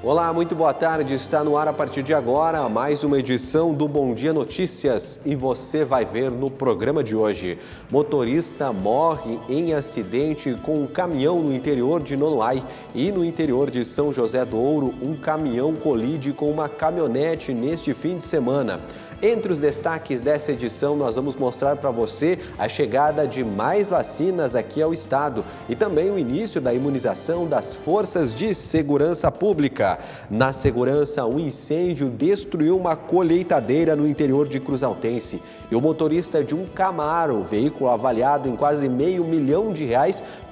Olá, muito boa tarde. Está no ar a partir de agora mais uma edição do Bom Dia Notícias e você vai ver no programa de hoje. Motorista morre em acidente com um caminhão no interior de Nonoai e no interior de São José do Ouro, um caminhão colide com uma caminhonete neste fim de semana. Entre os destaques dessa edição, nós vamos mostrar para você a chegada de mais vacinas aqui ao estado e também o início da imunização das forças de segurança pública. Na segurança, um incêndio destruiu uma colheitadeira no interior de Cruzaltense. E o motorista de um Camaro, veículo avaliado em quase R$500 mil,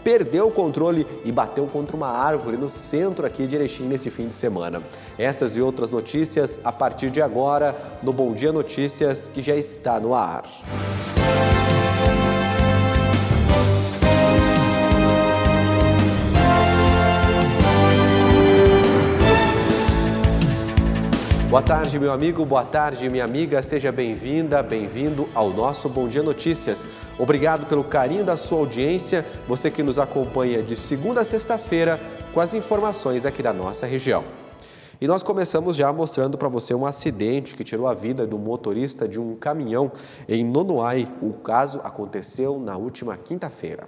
perdeu o controle e bateu contra uma árvore no centro aqui de Erechim nesse fim de semana. Essas e outras notícias a partir de agora no Bom Dia Notícias, que já está no ar. Boa tarde, meu amigo, boa tarde, minha amiga, seja bem-vinda, bem-vindo ao nosso Bom Dia Notícias. Obrigado pelo carinho da sua audiência, você que nos acompanha de segunda a sexta-feira com as informações aqui da nossa região. E nós começamos já mostrando para você um acidente que tirou a vida do motorista de um caminhão em Nonoai. O caso aconteceu na última quinta-feira.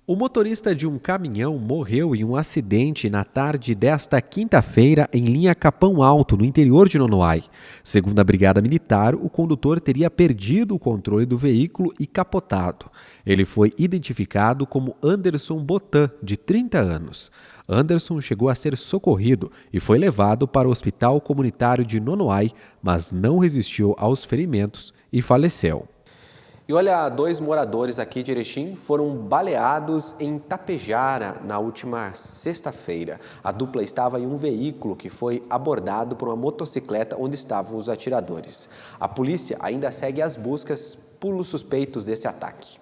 O motorista de um caminhão morreu em um acidente na tarde desta quinta-feira em linha Capão Alto, no interior de Nonoai. Segundo a Brigada Militar, o condutor teria perdido o controle do veículo e capotado. Ele foi identificado como Anderson Botan, de 30 anos. Anderson chegou a ser socorrido e foi levado para o Hospital Comunitário de Nonoai, mas não resistiu aos ferimentos e faleceu. E olha, 2 moradores aqui de Erechim foram baleados em Tapejara na última sexta-feira. A dupla estava em um veículo que foi abordado por uma motocicleta onde estavam os atiradores. A polícia ainda segue as buscas pelos suspeitos desse ataque.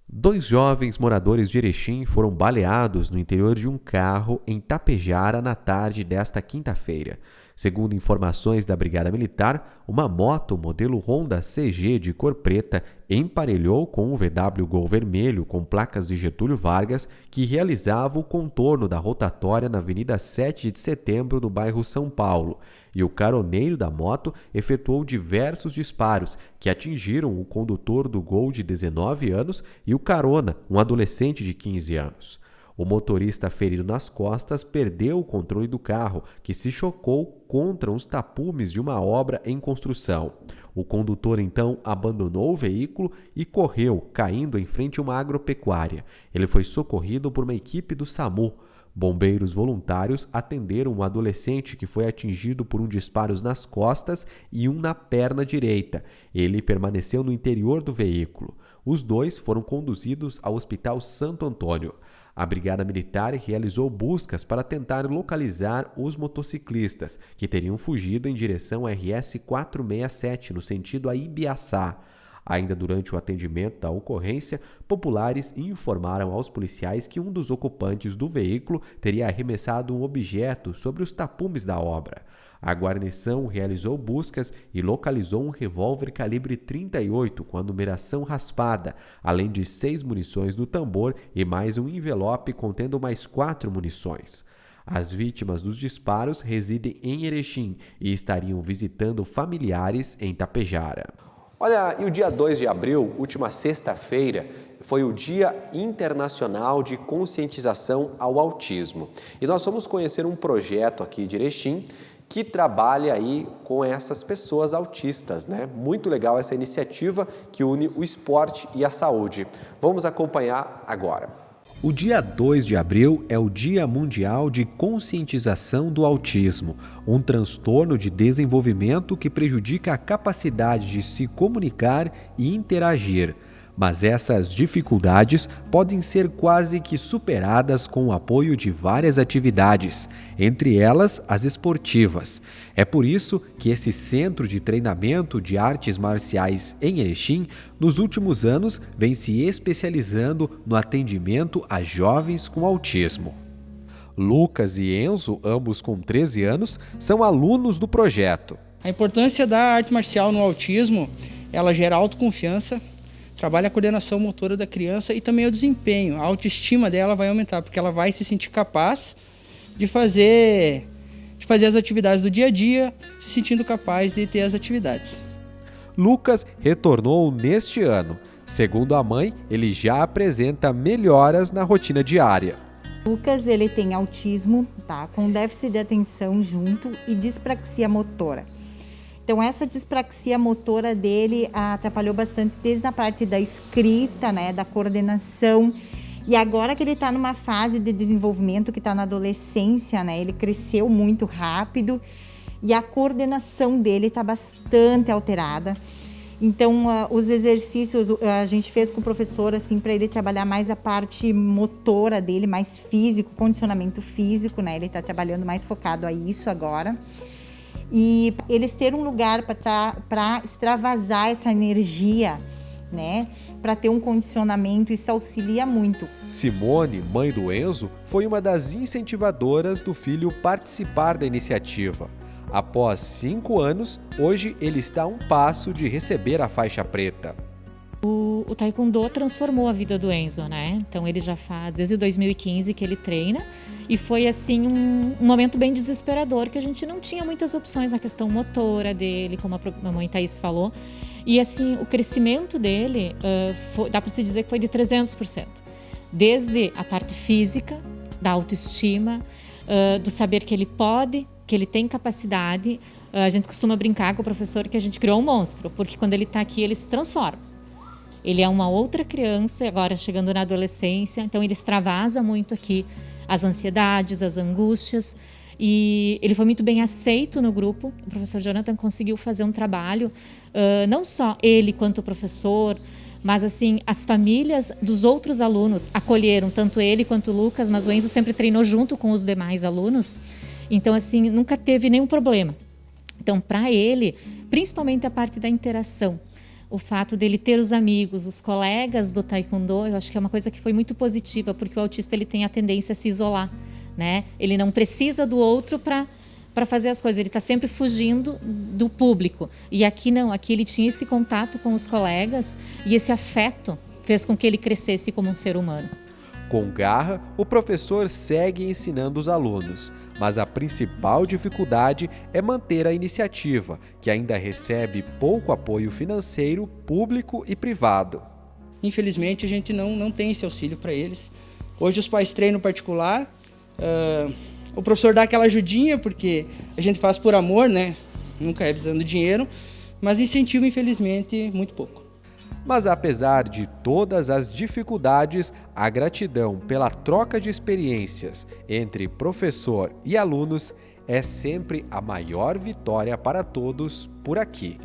2 jovens moradores de Erechim foram baleados no interior de um carro em Tapejara na tarde desta quinta-feira. Segundo informações da Brigada Militar, uma moto modelo Honda CG de cor preta emparelhou com um VW Gol vermelho com placas de Getúlio Vargas que realizava o contorno da rotatória na Avenida 7 de Setembro do bairro São Paulo. E o caroneiro da moto efetuou diversos disparos que atingiram o condutor do Gol de 19 anos e o carona, um adolescente de 15 anos. O motorista ferido nas costas perdeu o controle do carro, que se chocou contra uns tapumes de uma obra em construção. O condutor então abandonou o veículo e correu, caindo em frente a uma agropecuária. Ele foi socorrido por uma equipe do SAMU. Bombeiros voluntários atenderam um adolescente que foi atingido por um disparo nas costas e um na perna direita. Ele permaneceu no interior do veículo. Os 2 foram conduzidos ao Hospital Santo Antônio. A Brigada Militar realizou buscas para tentar localizar os motociclistas que teriam fugido em direção à RS 467 no sentido a Ibiaçá. Ainda durante o atendimento da ocorrência, populares informaram aos policiais que um dos ocupantes do veículo teria arremessado um objeto sobre os tapumes da obra. A guarnição realizou buscas e localizou um revólver calibre 38 com a numeração raspada, além de 6 munições do tambor e mais um envelope contendo mais 4 munições. As vítimas dos disparos residem em Erechim e estariam visitando familiares em Tapejara. Olha, e o dia 2 de abril, última sexta-feira, foi o Dia Internacional de Conscientização ao Autismo. E nós vamos conhecer um projeto aqui de Erechim que trabalha aí com essas pessoas autistas, né? Muito legal essa iniciativa que une o esporte e a saúde. Vamos acompanhar agora. O dia 2 de abril é o Dia Mundial de Conscientização do Autismo, um transtorno de desenvolvimento que prejudica a capacidade de se comunicar e interagir. Mas essas dificuldades podem ser quase que superadas com o apoio de várias atividades, entre elas as esportivas. É por isso que esse centro de treinamento de artes marciais em Erechim, nos últimos anos, vem se especializando no atendimento a jovens com autismo. Lucas e Enzo, ambos com 13 anos, são alunos do projeto. A importância da arte marcial no autismo, ela gera autoconfiança, trabalha a coordenação motora da criança e também o desempenho. A autoestima dela vai aumentar, porque ela vai se sentir capaz de fazer fazer as atividades do dia a dia, se sentindo capaz de ter as atividades. Lucas retornou neste ano. Segundo a mãe, ele já apresenta melhoras na rotina diária. Lucas, ele tem autismo, tá? Com déficit de atenção junto e dispraxia motora. Então, essa dispraxia motora dele atrapalhou bastante desde a parte da escrita, né, da coordenação. E agora que ele está numa fase de desenvolvimento, que está na adolescência, né, ele cresceu muito rápido e a coordenação dele está bastante alterada. Então, os exercícios a gente fez com o professor, assim, para ele trabalhar mais a parte motora dele, mais físico, condicionamento físico, né? Ele está trabalhando mais focado a isso agora. E eles terem um lugar para extravasar essa energia, né? Para ter um condicionamento, isso auxilia muito. Simone, mãe do Enzo, foi uma das incentivadoras do filho participar da iniciativa. Após 5 anos, hoje ele está a um passo de receber a faixa preta. O Taekwondo transformou a vida do Enzo, né? Então ele já faz desde 2015 que ele treina e foi assim um momento bem desesperador, que a gente não tinha muitas opções na questão motora dele, como a mamãe Thaís falou. E assim, o crescimento dele, dá para se dizer que foi de 300%. Desde a parte física, da autoestima, do saber que ele pode, que ele tem capacidade. A gente costuma brincar com o professor que a gente criou um monstro, porque quando ele está aqui, ele se transforma. Ele é uma outra criança, agora chegando na adolescência, então ele extravasa muito aqui as ansiedades, as angústias, e ele foi muito bem aceito no grupo. O professor Jonathan conseguiu fazer um trabalho, não só ele quanto o professor, mas assim, as famílias dos outros alunos acolheram tanto ele quanto o Lucas, mas o Enzo sempre treinou junto com os demais alunos. Então, assim, nunca teve nenhum problema. Então, para ele, principalmente a parte da interação, o fato dele ter os amigos, os colegas do Taekwondo, eu acho que é uma coisa que foi muito positiva, porque o autista ele tem a tendência a se isolar, né? Ele não precisa do outro para fazer as coisas, ele está sempre fugindo do público. E aqui não, aqui ele tinha esse contato com os colegas e esse afeto fez com que ele crescesse como um ser humano. Com garra, o professor segue ensinando os alunos, mas a principal dificuldade é manter a iniciativa, que ainda recebe pouco apoio financeiro, público e privado. Infelizmente, a gente não tem esse auxílio para eles. Hoje os pais treinam particular, o professor dá aquela ajudinha, porque a gente faz por amor, né? Nunca é visando dinheiro, mas incentivo, infelizmente, muito pouco. Mas apesar de todas as dificuldades, a gratidão pela troca de experiências entre professor e alunos é sempre a maior vitória para todos por aqui.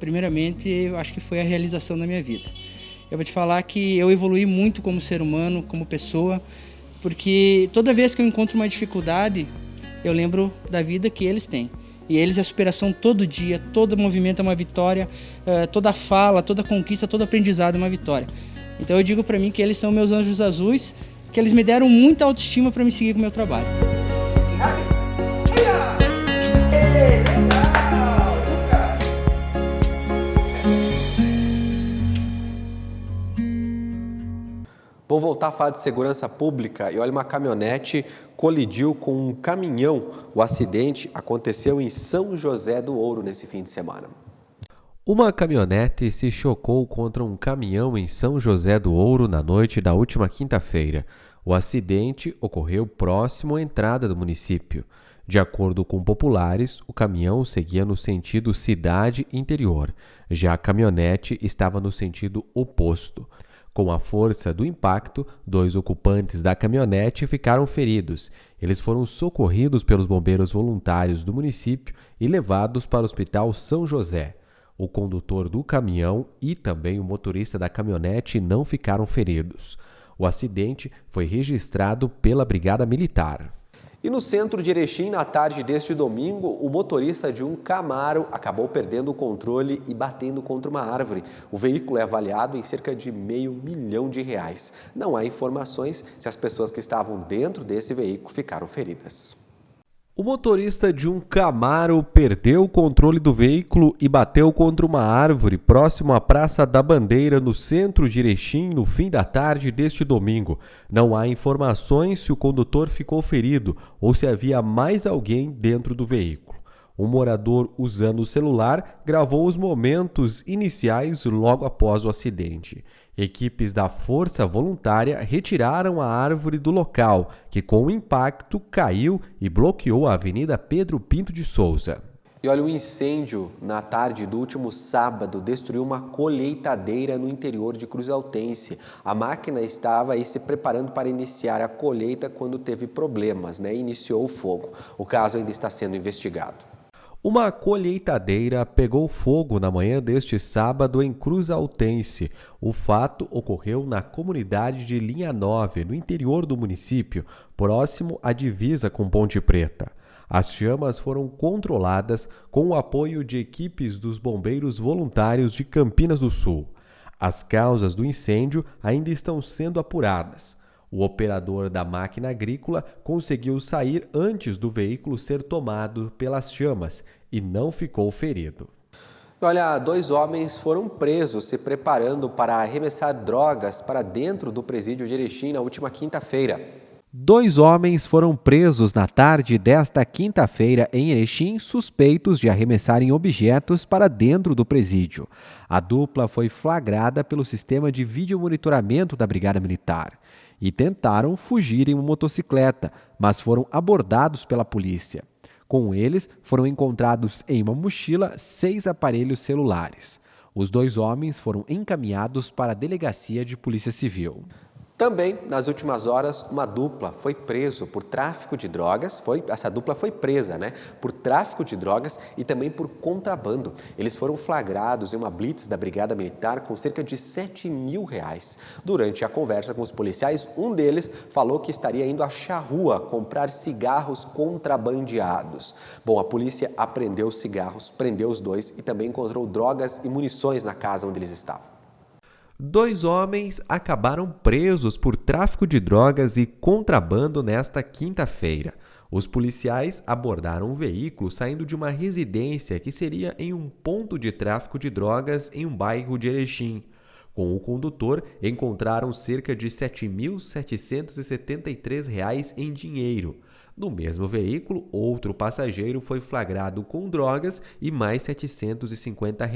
Primeiramente, eu acho que foi a realização da minha vida. Eu vou te falar que eu evoluí muito como ser humano, como pessoa, porque toda vez que eu encontro uma dificuldade, eu lembro da vida que eles têm. E eles é a superação todo dia, todo movimento é uma vitória, toda fala, toda conquista, todo aprendizado é uma vitória. Então eu digo para mim que eles são meus anjos azuis, que eles me deram muita autoestima para me seguir com o meu trabalho. Vamos voltar a falar de segurança pública e olha, uma caminhonete colidiu com um caminhão. O acidente aconteceu em São José do Ouro nesse fim de semana. Uma caminhonete se chocou contra um caminhão em São José do Ouro na noite da última quinta-feira. O acidente ocorreu próximo à entrada do município. De acordo com populares, o caminhão seguia no sentido cidade-interior. Já a caminhonete estava no sentido oposto. Com a força do impacto, 2 ocupantes da caminhonete ficaram feridos. Eles foram socorridos pelos bombeiros voluntários do município e levados para o Hospital São José. O condutor do caminhão e também o motorista da caminhonete não ficaram feridos. O acidente foi registrado pela Brigada Militar. E no centro de Erechim, na tarde deste domingo, o motorista de um Camaro acabou perdendo o controle e batendo contra uma árvore. O veículo é avaliado em cerca de R$500 mil. Não há informações se as pessoas que estavam dentro desse veículo ficaram feridas. O motorista de um Camaro perdeu o controle do veículo e bateu contra uma árvore próximo à Praça da Bandeira, no centro de Erechim, no fim da tarde deste domingo. Não há informações se o condutor ficou ferido ou se havia mais alguém dentro do veículo. Um morador, usando o celular, gravou os momentos iniciais logo após o acidente. Equipes da Força Voluntária retiraram a árvore do local, que com o impacto caiu e bloqueou a Avenida Pedro Pinto de Souza. E olha, um incêndio na tarde do último sábado destruiu uma colheitadeira no interior de Cruz Altense. A máquina estava aí se preparando para iniciar a colheita quando teve problemas, e iniciou o fogo. O caso ainda está sendo investigado. Uma colheitadeira pegou fogo na manhã deste sábado em Cruz Altense. O fato ocorreu na comunidade de Linha 9, no interior do município, próximo à divisa com Ponte Preta. As chamas foram controladas com o apoio de equipes dos bombeiros voluntários de Campinas do Sul. As causas do incêndio ainda estão sendo apuradas. O operador da máquina agrícola conseguiu sair antes do veículo ser tomado pelas chamas e não ficou ferido. Olha, 2 homens foram presos se preparando para arremessar drogas para dentro do presídio de Erechim na última quinta-feira. 2 homens foram presos na tarde desta quinta-feira em Erechim, suspeitos de arremessarem objetos para dentro do presídio. A dupla foi flagrada pelo sistema de videomonitoramento da Brigada Militar e tentaram fugir em uma motocicleta, mas foram abordados pela polícia. Com eles, foram encontrados em uma mochila 6 aparelhos celulares. Os 2 homens foram encaminhados para a Delegacia de Polícia Civil. Também, nas últimas horas, uma dupla foi preso por tráfico de drogas. Essa dupla foi presa, por tráfico de drogas e também por contrabando. Eles foram flagrados em uma blitz da Brigada Militar com cerca de R$7 mil. Durante a conversa com os policiais, um deles falou que estaria indo à charrua comprar cigarros contrabandeados. Bom, a polícia apreendeu os cigarros, prendeu os 2 e também encontrou drogas e munições na casa onde eles estavam. 2 homens acabaram presos por tráfico de drogas e contrabando nesta quinta-feira. Os policiais abordaram um veículo saindo de uma residência que seria em um ponto de tráfico de drogas em um bairro de Erechim. Com o condutor, encontraram cerca de R$ 7.773 em dinheiro. No mesmo veículo, outro passageiro foi flagrado com drogas e mais R$ 750.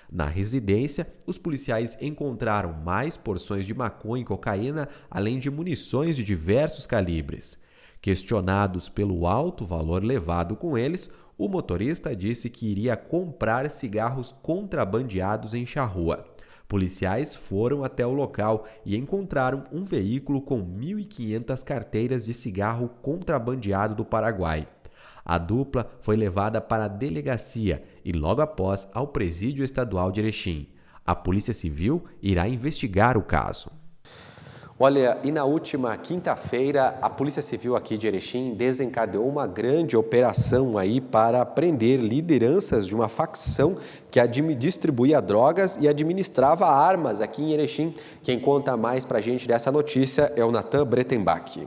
Na residência, os policiais encontraram mais porções de maconha e cocaína, além de munições de diversos calibres. Questionados pelo alto valor levado com eles, o motorista disse que iria comprar cigarros contrabandeados em charrua. Policiais foram até o local e encontraram um veículo com 1.500 carteiras de cigarro contrabandeado do Paraguai. A dupla foi levada para a delegacia e logo após ao Presídio Estadual de Erechim. A Polícia Civil irá investigar o caso. Olha, e na última quinta-feira, a Polícia Civil aqui de Erechim desencadeou uma grande operação aí para prender lideranças de uma facção que distribuía drogas e administrava armas aqui em Erechim. Quem conta mais para a gente dessa notícia é o Natan Bretenbach.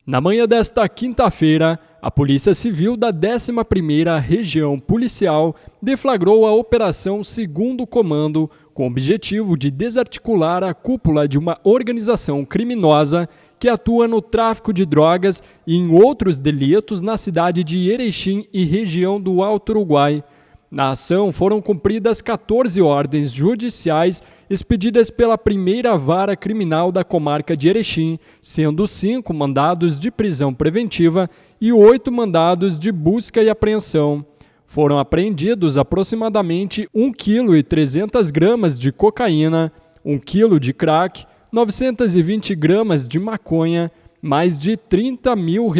Na manhã desta quinta-feira, a Polícia Civil da 11ª Região Policial deflagrou a Operação 2º Comando com o objetivo de desarticular a cúpula de uma organização criminosa que atua no tráfico de drogas e em outros delitos na cidade de Erechim e região do Alto Uruguai. Na ação foram cumpridas 14 ordens judiciais expedidas pela 1ª Vara Criminal da comarca de Erechim, sendo 5 mandados de prisão preventiva e 8 mandados de busca e apreensão. Foram apreendidos aproximadamente 1,3 kg de cocaína, 1 kg de crack, 920 gramas de maconha, mais de R$30 mil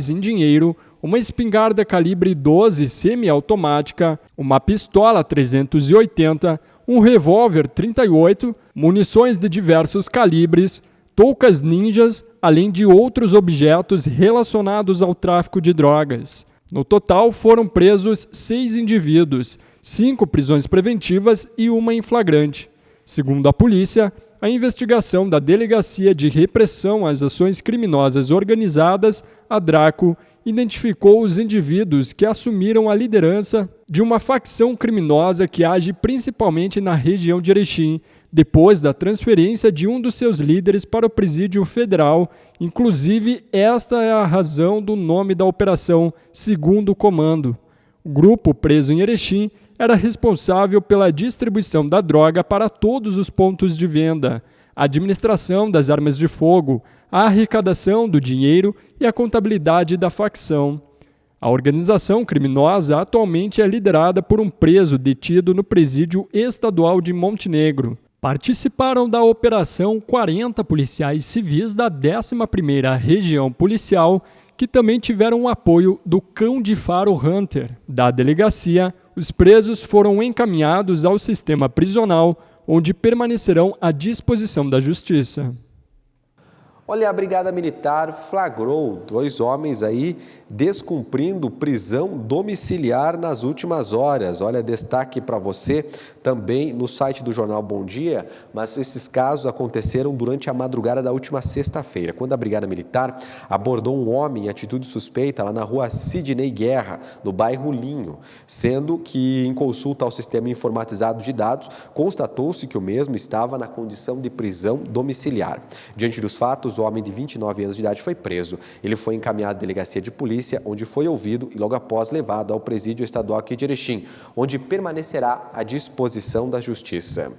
em dinheiro, uma espingarda calibre 12 semiautomática, uma pistola 380, um revólver 38, munições de diversos calibres, toucas ninjas, além de outros objetos relacionados ao tráfico de drogas. No total, foram presos 6 indivíduos, 5 prisões preventivas e 1 em flagrante. Segundo a polícia, a investigação da Delegacia de Repressão às Ações Criminosas Organizadas, a DRACO, identificou os indivíduos que assumiram a liderança de uma facção criminosa que age principalmente na região de Erechim, depois da transferência de um dos seus líderes para o Presídio Federal. Inclusive, esta é a razão do nome da operação Segundo Comando. O grupo preso em Erechim era responsável pela distribuição da droga para todos os pontos de venda, a administração das armas de fogo, a arrecadação do dinheiro e a contabilidade da facção. A organização criminosa atualmente é liderada por um preso detido no Presídio Estadual de Montenegro. Participaram da operação 40 policiais civis da 11ª Região Policial, que também tiveram o apoio do Cão de Faro Hunter. Da delegacia, os presos foram encaminhados ao sistema prisional, onde permanecerão à disposição da Justiça. Olha, a Brigada Militar flagrou 2 homens aí descumprindo prisão domiciliar nas últimas horas. Olha, destaque para você também no site do Jornal Bom Dia, mas esses casos aconteceram durante a madrugada da última sexta-feira, quando a Brigada Militar abordou um homem em atitude suspeita lá na rua Sidney Guerra, no bairro Linho, sendo que em consulta ao sistema informatizado de dados, constatou-se que o mesmo estava na condição de prisão domiciliar. Diante dos fatos, o homem de 29 anos de idade foi preso. Ele foi encaminhado à delegacia de polícia, onde foi ouvido e logo após levado ao presídio estadual aqui de Erechim, onde permanecerá à disposição da Justiça.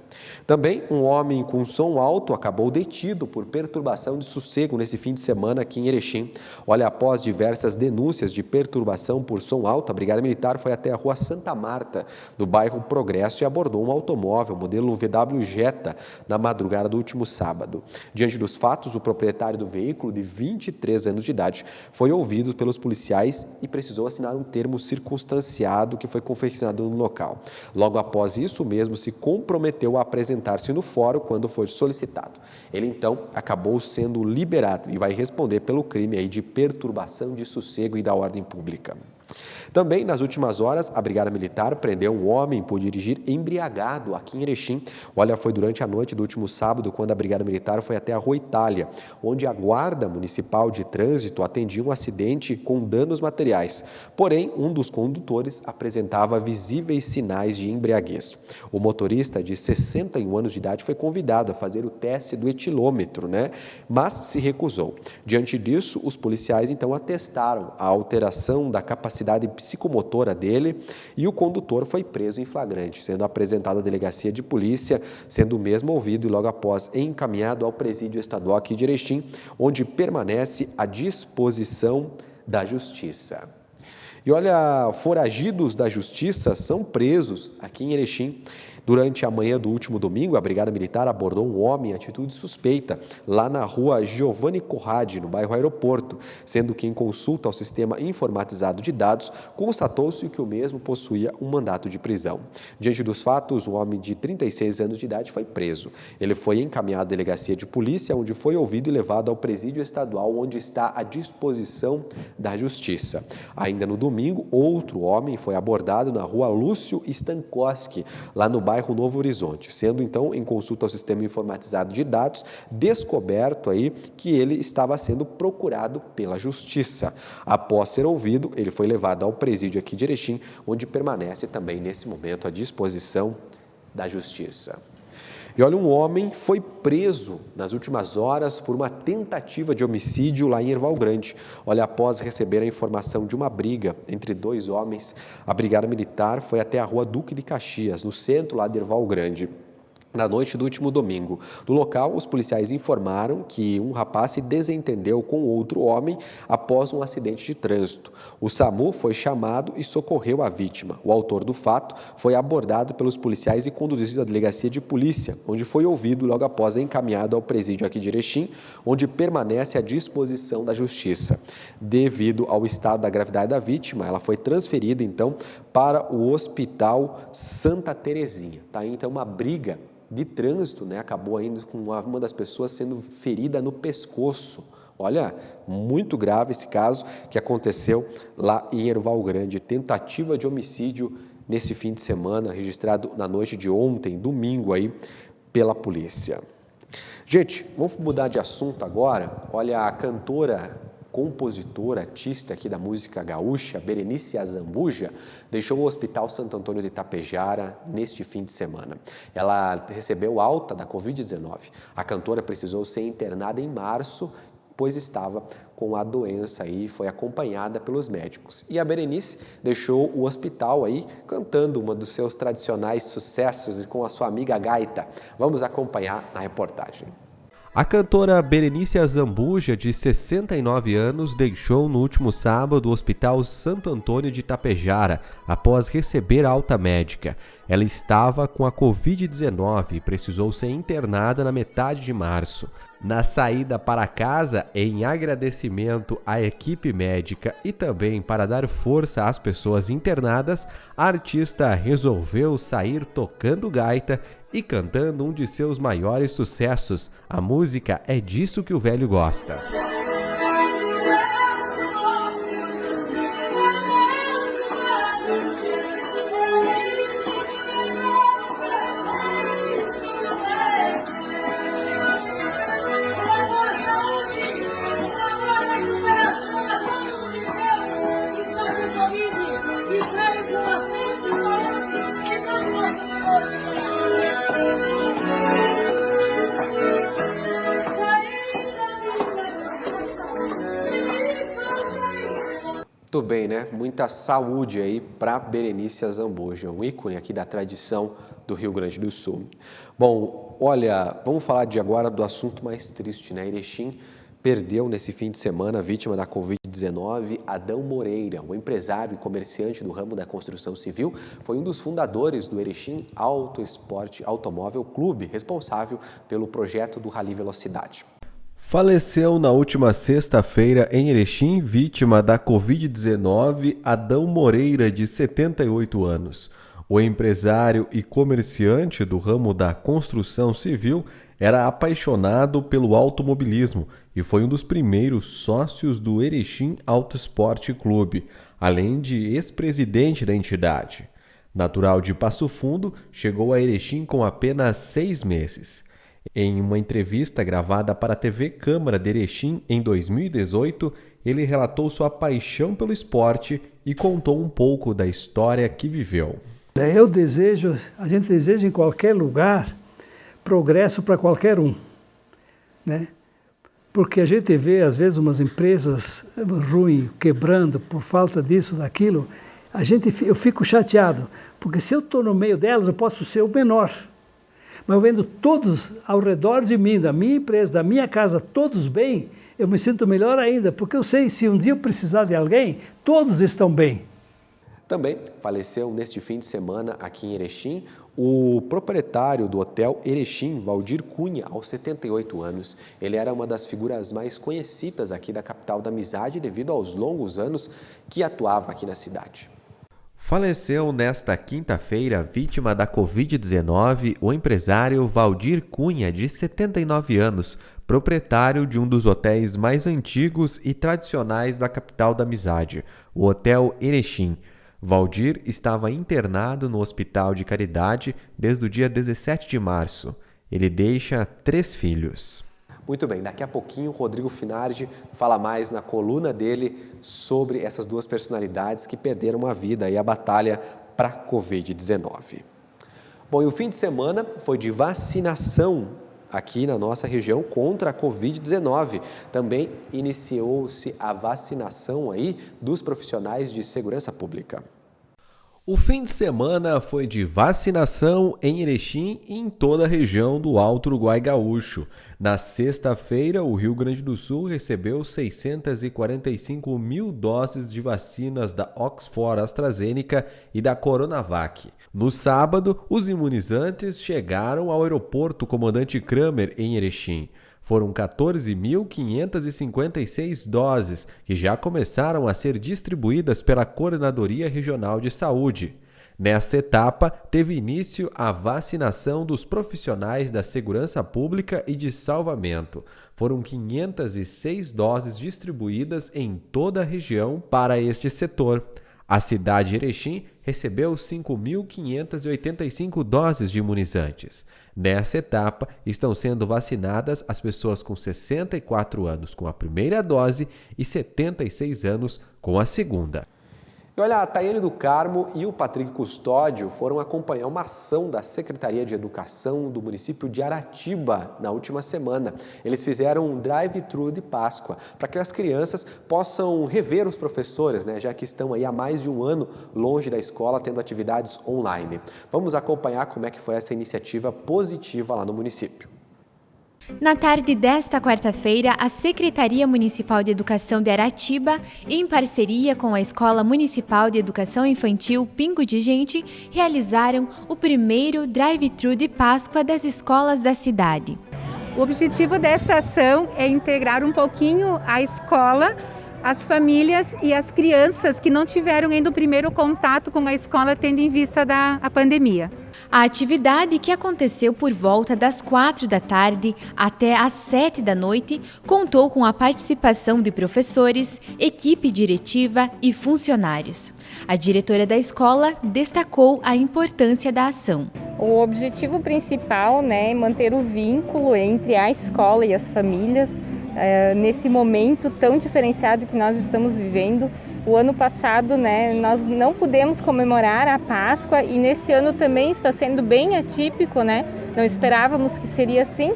Também um homem com som alto acabou detido por perturbação de sossego nesse fim de semana aqui em Erechim. Olha, após diversas denúncias de perturbação por som alto, a Brigada Militar foi até a rua Santa Marta, no bairro Progresso, e abordou um automóvel modelo VW Jetta na madrugada do último sábado. Diante dos fatos, o proprietário do veículo, de 23 anos de idade, foi ouvido pelos policiais e precisou assinar um termo circunstanciado que foi confeccionado no local. Logo após isso, o mesmo se comprometeu a apresentar-se no fórum quando foi solicitado. Ele, então, acabou sendo liberado e vai responder pelo crime aí de perturbação de sossego e da ordem pública. Também, nas últimas horas, a Brigada Militar prendeu um homem por dirigir embriagado aqui em Erechim. Olha, foi durante a noite do último sábado, quando a Brigada Militar foi até a Rua Itália, onde a Guarda Municipal de Trânsito atendia um acidente com danos materiais. Porém, um dos condutores apresentava visíveis sinais de embriaguez. O motorista, de 61 anos de idade, foi convidado a fazer o teste do etilômetro, mas se recusou. Diante disso, os policiais, então, atestaram a alteração da capacidade psicomotora dele e o condutor foi preso em flagrante, sendo apresentado à delegacia de polícia, sendo o mesmo ouvido e logo após encaminhado ao presídio estadual aqui de Erechim, onde permanece à disposição da Justiça. E olha, foragidos da Justiça são presos aqui em Erechim. Durante a manhã do último domingo, a Brigada Militar abordou um homem em atitude suspeita lá na rua Giovanni Corradi, no bairro Aeroporto, sendo que em consulta ao sistema informatizado de dados, constatou-se que o mesmo possuía um mandato de prisão. Diante dos fatos, um homem de 36 anos de idade foi preso. Ele foi encaminhado à delegacia de polícia, onde foi ouvido e levado ao presídio estadual, onde está à disposição da Justiça. Ainda no domingo, outro homem foi abordado na rua Lúcio Stankowski, lá no bairro Novo Horizonte, sendo então, em consulta ao sistema informatizado de dados, descoberto aí que ele estava sendo procurado pela Justiça. Após ser ouvido, ele foi levado ao presídio aqui de Erechim, onde permanece também nesse momento à disposição da Justiça. E olha, um homem foi preso nas últimas horas por uma tentativa de homicídio lá em Erval Grande. Olha, após receber a informação de uma briga entre 2 homens, a Brigada Militar foi até a rua Duque de Caxias, no centro lá de Erval Grande, na noite do último domingo. No local, os policiais informaram que um rapaz se desentendeu com outro homem após um acidente de trânsito. O SAMU foi chamado e socorreu a vítima. O autor do fato foi abordado pelos policiais e conduzido à delegacia de polícia, onde foi ouvido logo após encaminhado ao presídio aqui de Erechim, onde permanece à disposição da Justiça. Devido ao estado da gravidade da vítima, ela foi transferida, então, para o Hospital Santa Terezinha. Tá aí, então, uma briga de trânsito, acabou ainda com uma das pessoas sendo ferida no pescoço. Olha, muito grave esse caso que aconteceu lá em Erval Grande. Tentativa de homicídio nesse fim de semana, registrado na noite de ontem, domingo, aí, pela polícia. Gente, vamos mudar de assunto agora. Olha, a cantora compositora, artista aqui da música gaúcha, Berenice Azambuja, deixou o Hospital Santo Antônio de Itapejara neste fim de semana. Ela recebeu alta da Covid-19. A cantora precisou ser internada em março, pois estava com a doença e foi acompanhada pelos médicos. E a Berenice deixou o hospital aí cantando uma dos seus tradicionais sucessos com a sua amiga gaita. Vamos acompanhar na reportagem. A cantora Berenice Azambuja, de 69 anos, deixou no último sábado o Hospital Santo Antônio de Itapejara após receber alta médica. Ela estava com a Covid-19 e precisou ser internada na metade de março. Na saída para casa, em agradecimento à equipe médica e também para dar força às pessoas internadas, a artista resolveu sair tocando gaita e cantando um de seus maiores sucessos. A música É Disso Que o Velho Gosta. Muito bem, né? Muita saúde aí para Berenice Azambuja, um ícone aqui da tradição do Rio Grande do Sul. Bom, olha, vamos falar de agora do assunto mais triste, né? Erechim perdeu nesse fim de semana, vítima da Covid-19, Adão Moreira, um empresário e comerciante do ramo da construção civil, foi um dos fundadores do Erechim Auto Esporte Automóvel Clube, responsável pelo projeto do Rally Velocidade. Faleceu na última sexta-feira em Erechim, vítima da Covid-19, Adão Moreira, de 78 anos. O empresário e comerciante do ramo da construção civil era apaixonado pelo automobilismo e foi um dos primeiros sócios do Erechim Auto Esporte Clube, além de ex-presidente da entidade. Natural de Passo Fundo, chegou a Erechim com apenas 6 meses. Em uma entrevista gravada para a TV Câmara de Erechim em 2018, ele relatou sua paixão pelo esporte e contou um pouco da história que viveu. A gente deseja em qualquer lugar progresso para qualquer um, né? Porque a gente vê às vezes umas empresas ruins quebrando por falta disso, daquilo, eu fico chateado, porque se eu estou no meio delas eu posso ser o menor. Mas eu vendo todos ao redor de mim, da minha empresa, da minha casa, todos bem, eu me sinto melhor ainda, porque eu sei, se um dia eu precisar de alguém, todos estão bem. Também faleceu neste fim de semana aqui em Erechim o proprietário do Hotel Erechim, Valdir Cunha, aos 78 anos. Ele era uma das figuras mais conhecidas aqui da capital da amizade devido aos longos anos que atuava aqui na cidade. Faleceu nesta quinta-feira, vítima da Covid-19, o empresário Valdir Cunha, de 79 anos, proprietário de um dos hotéis mais antigos e tradicionais da capital da amizade, o Hotel Erechim. Valdir estava internado no Hospital de Caridade desde o dia 17 de março. Ele deixa 3 filhos. Muito bem, daqui a pouquinho o Rodrigo Finardi fala mais na coluna dele sobre essas duas personalidades que perderam a vida e a batalha para a Covid-19. Bom, e o fim de semana foi de vacinação aqui na nossa região contra a Covid-19. Também iniciou-se a vacinação aí dos profissionais de segurança pública. O fim de semana foi de vacinação em Erechim e em toda a região do Alto Uruguai Gaúcho. Na sexta-feira, o Rio Grande do Sul recebeu 645 mil doses de vacinas da Oxford AstraZeneca e da Coronavac. No sábado, os imunizantes chegaram ao aeroporto Comandante Kramer, em Erechim. Foram 14.556 doses que já começaram a ser distribuídas pela Coordenadoria Regional de Saúde. Nessa etapa, teve início a vacinação dos profissionais da segurança pública e de salvamento. Foram 506 doses distribuídas em toda a região para este setor. A cidade de Erechim recebeu 5.585 doses de imunizantes. Nessa etapa, estão sendo vacinadas as pessoas com 64 anos com a primeira dose e 76 anos com a segunda. E olha, a Tayane do Carmo e o Patrick Custódio foram acompanhar uma ação da Secretaria de Educação do município de Aratiba na última semana. Eles fizeram um drive-thru de Páscoa para que as crianças possam rever os professores, já que estão aí há mais de um ano longe da escola, tendo atividades online. Vamos acompanhar como é que foi essa iniciativa positiva lá no município. Na tarde desta quarta-feira, a Secretaria Municipal de Educação de Aratiba, em parceria com a Escola Municipal de Educação Infantil Pingo de Gente, realizaram o primeiro drive-thru de Páscoa das escolas da cidade. O objetivo desta ação é integrar um pouquinho a escola, as famílias e as crianças que não tiveram ainda o primeiro contato com a escola, tendo em vista a pandemia. A atividade, que aconteceu por volta das 4 da tarde até às 7 da noite, contou com a participação de professores, equipe diretiva e funcionários. A diretora da escola destacou a importância da ação. O objetivo principal é manter o vínculo entre a escola e as famílias, nesse momento tão diferenciado que nós estamos vivendo. O ano passado, nós não pudemos comemorar a Páscoa e nesse ano também está sendo bem atípico, Não esperávamos que seria assim,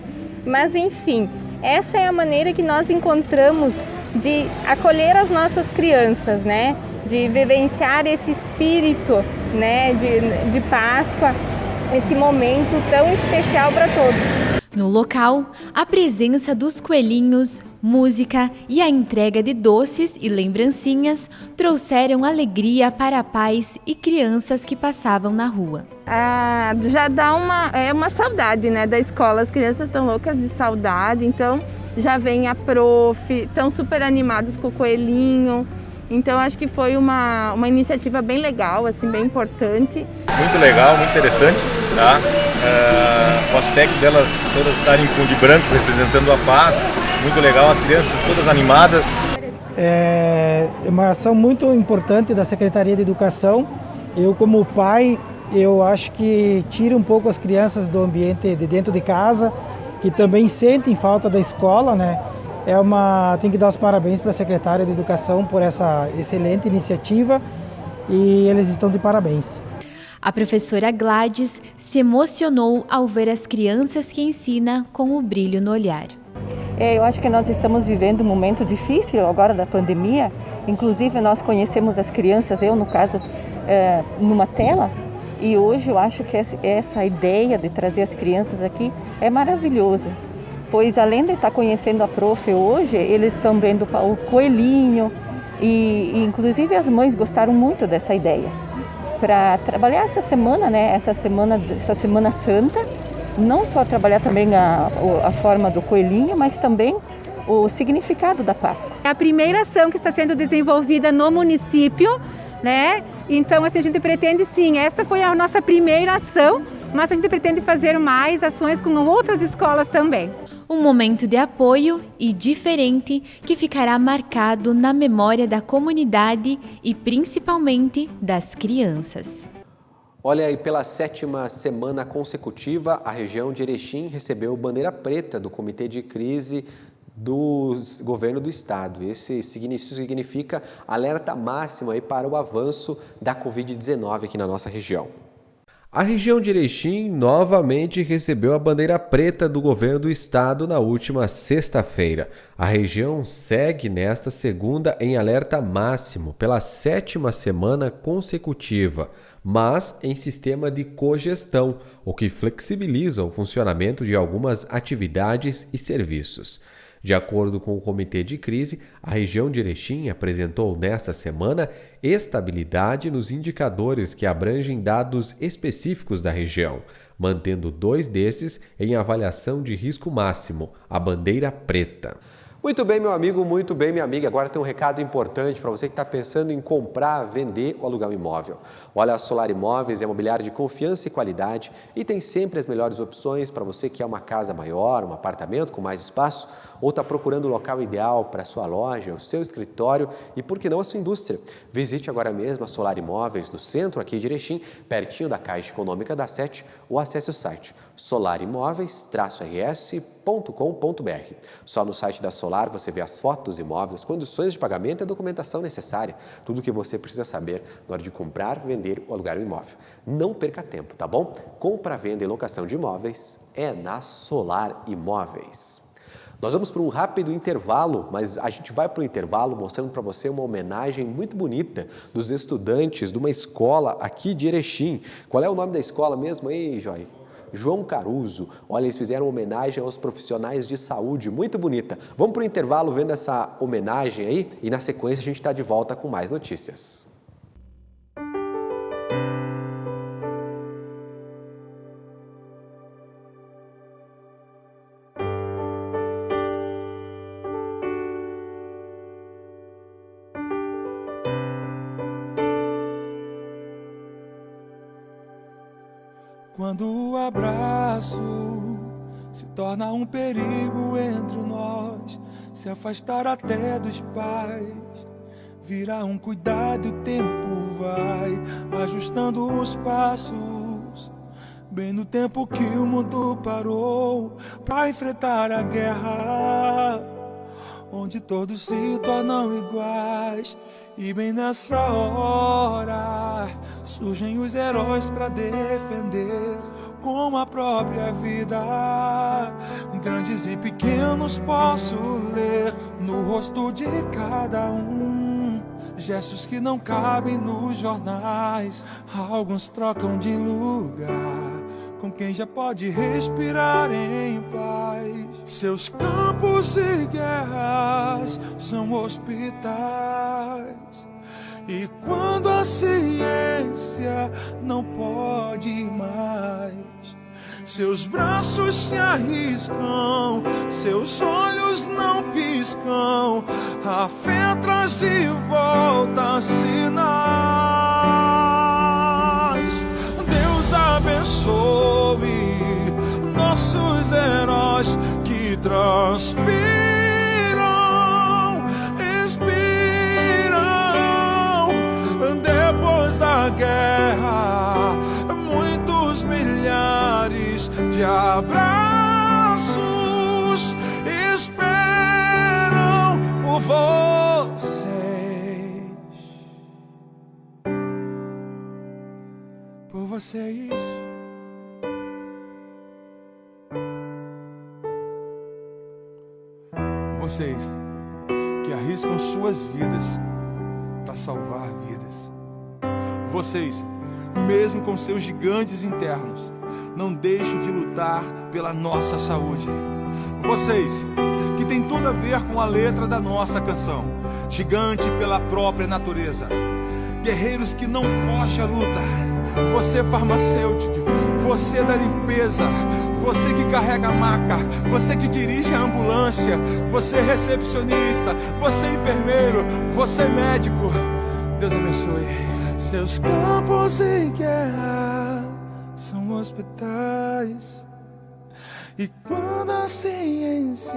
mas enfim, essa é a maneira que nós encontramos de acolher as nossas crianças, De vivenciar esse espírito, de Páscoa, esse momento tão especial para todos. No local, a presença dos coelhinhos, música e a entrega de doces e lembrancinhas trouxeram alegria para pais e crianças que passavam na rua. Já dá uma saudade da escola, as crianças estão loucas de saudade, então já vem a prof, estão super animados com o coelhinho. Então acho que foi uma iniciativa bem legal, assim, bem importante. Muito legal, muito interessante, tá? O aspecto delas todas estarem de branco representando a paz, muito legal, as crianças todas animadas. É uma ação muito importante da Secretaria de Educação. Eu, como pai, eu acho que tira um pouco as crianças do ambiente de dentro de casa, que também sentem falta da escola, Tem que dar os parabéns para a Secretaria de Educação por essa excelente iniciativa e eles estão de parabéns. A professora Gladys se emocionou ao ver as crianças que ensina com o brilho no olhar. Eu acho que nós estamos vivendo um momento difícil agora da pandemia. Inclusive nós conhecemos as crianças, eu no caso, numa tela. E hoje eu acho que essa ideia de trazer as crianças aqui é maravilhoso. Pois além de estar conhecendo a prof hoje, eles estão vendo o coelhinho e inclusive as mães gostaram muito dessa ideia. Para trabalhar essa semana, essa semana santa, não só trabalhar também a forma do coelhinho, mas também o significado da Páscoa. É a primeira ação que está sendo desenvolvida no município, Então assim, a gente pretende sim, essa foi a nossa primeira ação, mas a gente pretende fazer mais ações com outras escolas também. Um momento de apoio e diferente que ficará marcado na memória da comunidade e principalmente das crianças. Olha, e pela 7ª semana consecutiva, a região de Erechim recebeu bandeira preta do Comitê de Crise do Governo do Estado. Isso significa alerta máximo para o avanço da Covid-19 aqui na nossa região. A região de Erechim novamente recebeu a bandeira preta do Governo do Estado na última sexta-feira. A região segue nesta segunda em alerta máximo pela 7ª semana consecutiva, mas em sistema de cogestão, o que flexibiliza o funcionamento de algumas atividades e serviços. De acordo com o Comitê de Crise, a região de Erechim apresentou nesta semana estabilidade nos indicadores que abrangem dados específicos da região, mantendo 2 desses em avaliação de risco máximo, a bandeira preta. Muito bem, meu amigo, muito bem, minha amiga. Agora tem um recado importante para você que está pensando em comprar, vender ou alugar um imóvel. Olha, a Solar Imóveis é imobiliário de confiança e qualidade e tem sempre as melhores opções para você que quer uma casa maior, um apartamento com mais espaço. ou está procurando o local ideal para a sua loja, o seu escritório e, por que não, a sua indústria? Visite agora mesmo a Solar Imóveis no centro aqui de Erechim, pertinho da Caixa Econômica da Sete, ou acesse o site solarimóveis-rs.com.br. Só no site da Solar você vê as fotos dos imóveis, as condições de pagamento e a documentação necessária, tudo o que você precisa saber na hora de comprar, vender ou alugar um imóvel. Não perca tempo, tá bom? Compra, venda e locação de imóveis é na Solar Imóveis. Nós vamos para um rápido intervalo, mas a gente vai para o intervalo mostrando para você uma homenagem muito bonita dos estudantes de uma escola aqui de Erechim. Qual é o nome da escola mesmo aí, Joy? João Caruso. Olha, eles fizeram uma homenagem aos profissionais de saúde, muito bonita. Vamos para o intervalo vendo essa homenagem aí e na sequência a gente está de volta com mais notícias. Quando o abraço se torna um perigo entre nós, se afastar até dos pais, vira um cuidado e o tempo vai ajustando os passos, bem no tempo que o mundo parou pra enfrentar a guerra, onde todos se tornam iguais. E bem nessa hora surgem os heróis pra defender com a própria vida. Grandes e pequenos posso ler no rosto de cada um, gestos que não cabem nos jornais. Alguns trocam de lugar com quem já pode respirar em paz. Seus campos e guerras são hospitais. E quando a ciência não pode mais, seus braços se arriscam, seus olhos não piscam, a fé traz de volta sinais. Deus abençoe nossos heróis que transpiram, inspiram. Depois da guerra, muitos milhares de abraços esperam por vocês. Por vocês. Vocês que arriscam suas vidas para salvar vidas. Vocês, mesmo com seus gigantes internos, não deixam de lutar pela nossa saúde. Vocês que tem tudo a ver com a letra da nossa canção, gigante pela própria natureza. Guerreiros que não fogem à luta. Você farmacêutico, você da limpeza, você que carrega a maca, você que dirige a ambulância, você recepcionista, você enfermeiro, você médico. Deus abençoe. Seus campos e guerra são hospitais. E quando a ciência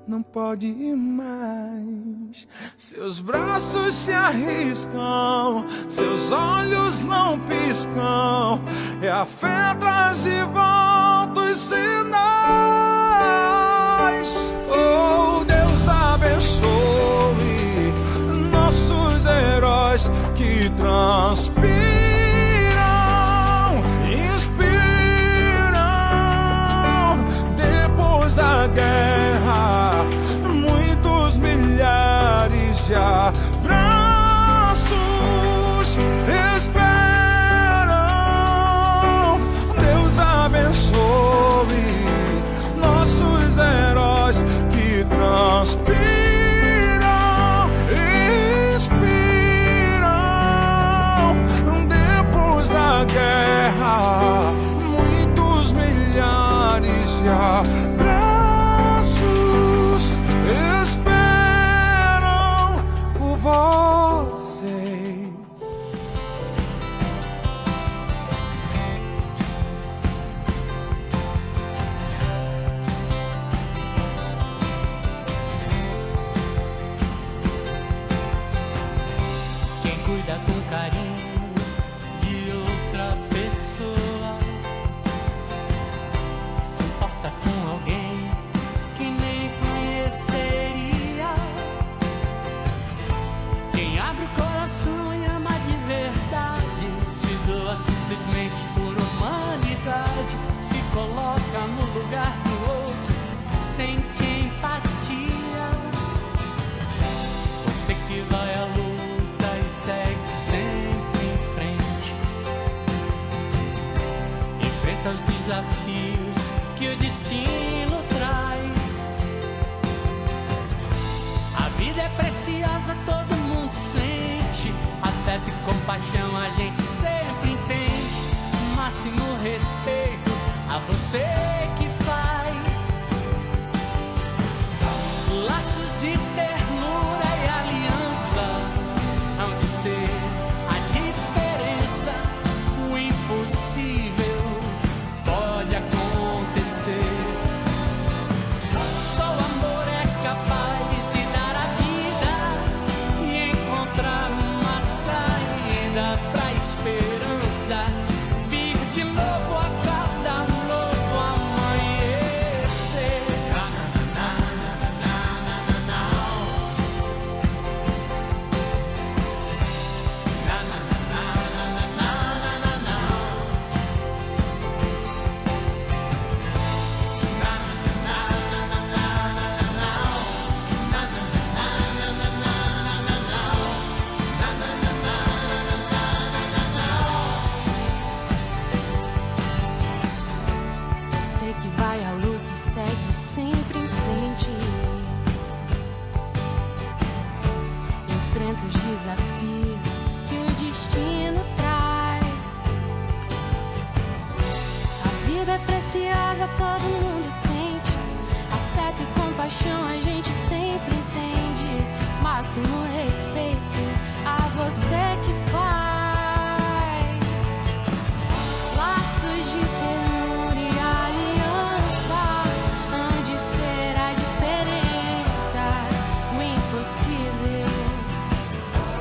não pode ir mais, seus braços se arriscam, seus olhos não piscam, é a fé atrás de volta os sinais. Oh, Deus abençoe nossos heróis que transpiram, inspiram. Depois da guerra, muitos milhares de abraços esperam. Deus abençoe nossos heróis que transpiram, inspiram. sente empatia. Você que vai à luta e segue sempre em frente. Enfrenta os desafios que o destino traz. A vida é preciosa, todo mundo sente. Afeto e compaixão a gente sempre entende. Máximo respeito a você que faz. Laços de ternura e aliança hão de ser a diferença. O impossível pode acontecer. Só o amor é capaz de dar a vida e encontrar uma saída pra esperança. Vir de novo a cada novo amanhecer. Você que vai à luta e segue sempre em frente. Enfrenta os desafios que o destino traz. A vida é preciosa, todo mundo sente. Afeto e compaixão a gente sempre entende. Máximo respeito a você que faz. Laços de ternura e aliança hão de ser a diferença. O impossível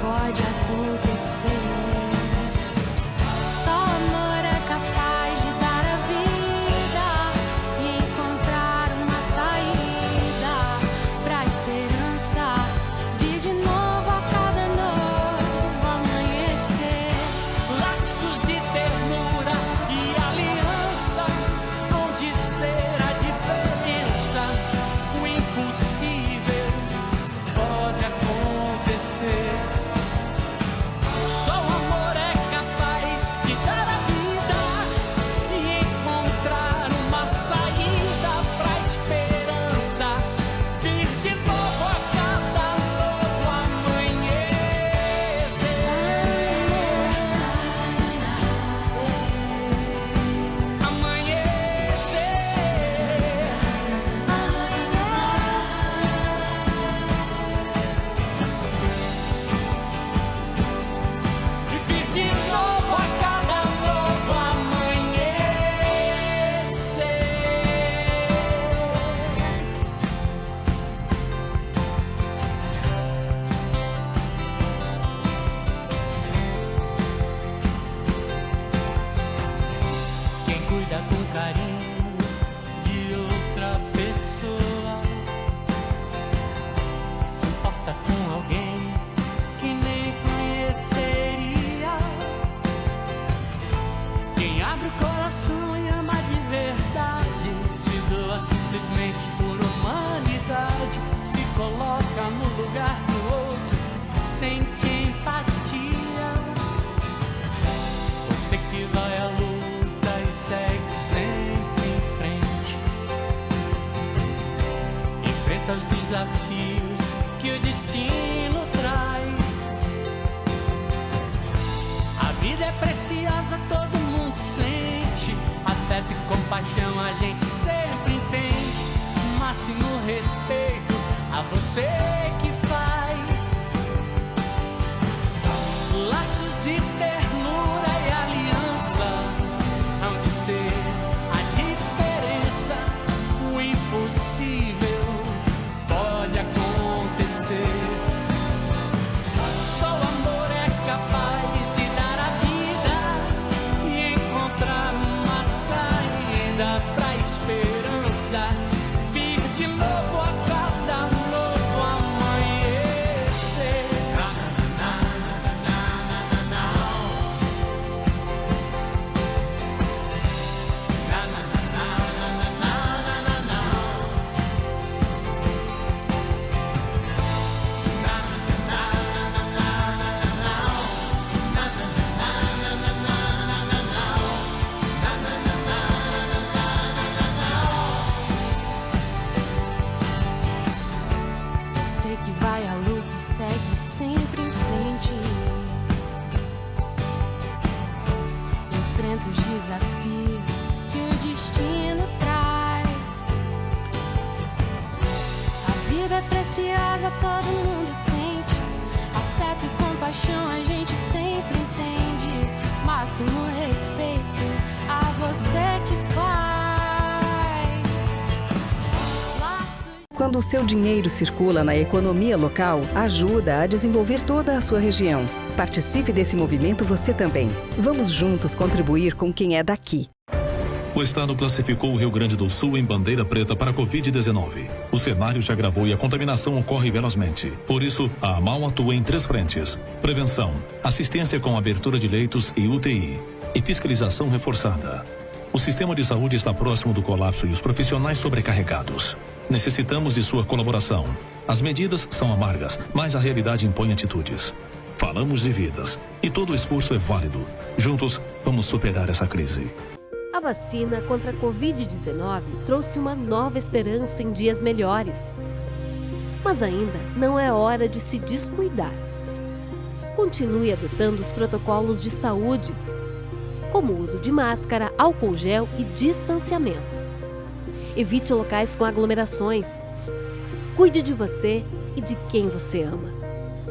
pode acontecer. Só o amor é capaz de dar a vida e encontrar uma saída pra esperança. Vir de novo a cada novo amanhecer. Laços de ternura e aliança hão de ser a diferença. O impossível pode acontecer. Só o amor é capaz de dar a vida e encontrar uma saída pra esperança. Vir de novo a cada novo amanhecer. E vir de novo a cada novo amanhecer. Quem cuida com carinho de outra pessoa se importa com alguém que nem conheceria. Quem abre o coração e ama de verdade se doa simplesmente por humanidade. Se coloca no lugar do outro, sente empatia. Você que vai à luta e segue sempre em frente. Enfrenta os desafios que o destino traz. A vida é preciosa, todo mundo sente. Afeto e compaixão a gente sempre entende. Máximo respeito a você que faz. Laços de ternura e aliança hão de ser a diferença. O impossível pode acontecer. Só o amor é capaz de dar a vida e encontrar uma saída pra esperança. Vir de novo a cada novo amanhecer. todo mundo sente. Afeto e compaixão a gente sempre entende. Máximo respeito a você que faz. Quando o seu dinheiro circula na economia local, ajuda a desenvolver toda a sua região. Participe desse movimento você também. Vamos juntos contribuir com quem é daqui. O Estado classificou o Rio Grande do Sul em bandeira preta para a Covid-19. O cenário se agravou e a contaminação ocorre velozmente. Por isso, a AMAL atua em 3 frentes: prevenção, assistência com abertura de leitos e UTI, e fiscalização reforçada. O sistema de saúde está próximo do colapso e os profissionais sobrecarregados. Necessitamos de sua colaboração. As medidas são amargas, mas a realidade impõe atitudes. Falamos de vidas e todo o esforço é válido. Juntos, vamos superar essa crise. A vacina contra a Covid-19 trouxe uma nova esperança em dias melhores. Mas ainda não é hora de se descuidar. Continue adotando os protocolos de saúde, como o uso de máscara, álcool gel e distanciamento. Evite locais com aglomerações. Cuide de você e de quem você ama.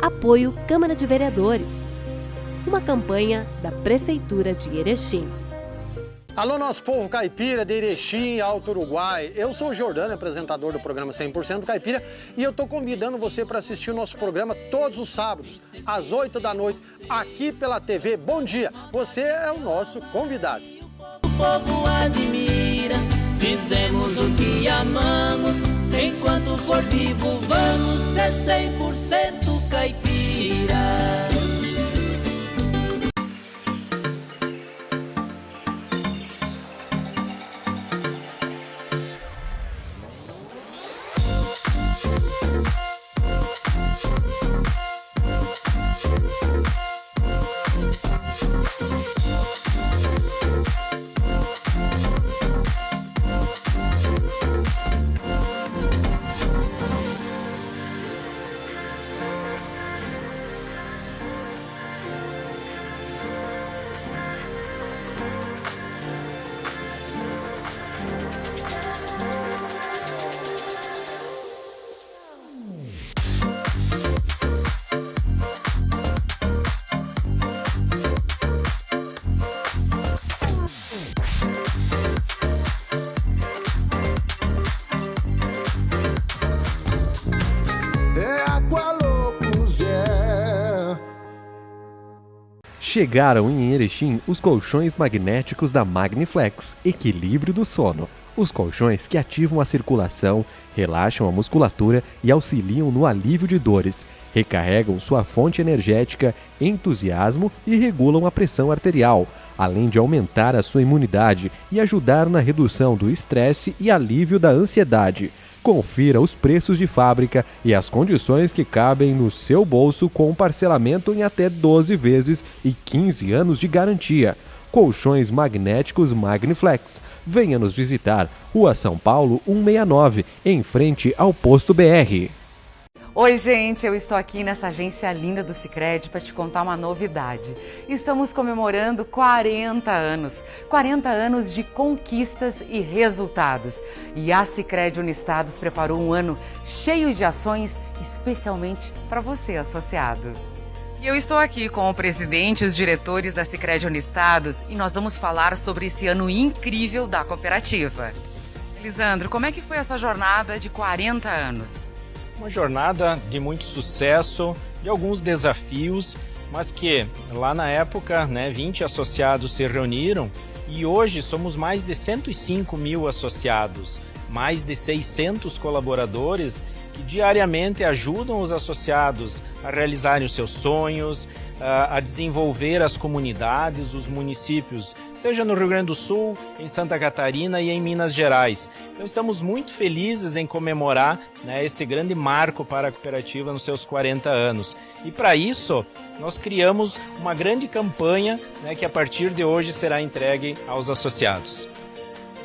Apoio Câmara de Vereadores. Uma campanha da Prefeitura de Erechim. Alô, nosso povo caipira de Erechim, Alto Uruguai. Eu sou o Jordano, apresentador do programa 100% Caipira, e eu estou convidando você para assistir o nosso programa todos os sábados, às 8 da noite, aqui pela TV Bom Dia. Você é o nosso convidado. O povo admira, fizemos o que amamos, enquanto for vivo vamos ser 100% caipira. Chegaram em Erechim os colchões magnéticos da Magniflex, equilíbrio do sono. Os colchões que ativam a circulação, relaxam a musculatura e auxiliam no alívio de dores, recarregam sua fonte energética, entusiasmo e regulam a pressão arterial, além de aumentar a sua imunidade e ajudar na redução do estresse e alívio da ansiedade. Confira os preços de fábrica e as condições que cabem no seu bolso com parcelamento em até 12 vezes e 15 anos de garantia. Colchões magnéticos Magniflex. Venha nos visitar. Rua São Paulo 169, em frente ao Posto BR. Oi, gente, eu estou aqui nessa agência linda do Sicredi para te contar uma novidade. Estamos comemorando 40 anos. 40 anos de conquistas e resultados. E a Sicredi Unistados preparou um ano cheio de ações, especialmente para você, associado. E eu estou aqui com o presidente e os diretores da Sicredi Unistados e nós vamos falar sobre esse ano incrível da cooperativa. Elisandro, como é que foi essa jornada de 40 anos? Uma jornada de muito sucesso, de alguns desafios, mas que lá na época, 20 associados se reuniram e hoje somos mais de 105 mil associados, mais de 600 colaboradores que diariamente ajudam os associados a realizarem os seus sonhos, a desenvolver as comunidades, os municípios, seja no Rio Grande do Sul, em Santa Catarina e em Minas Gerais. Então estamos muito felizes em comemorar esse grande marco para a cooperativa nos seus 40 anos. E para isso, nós criamos uma grande campanha que a partir de hoje será entregue aos associados.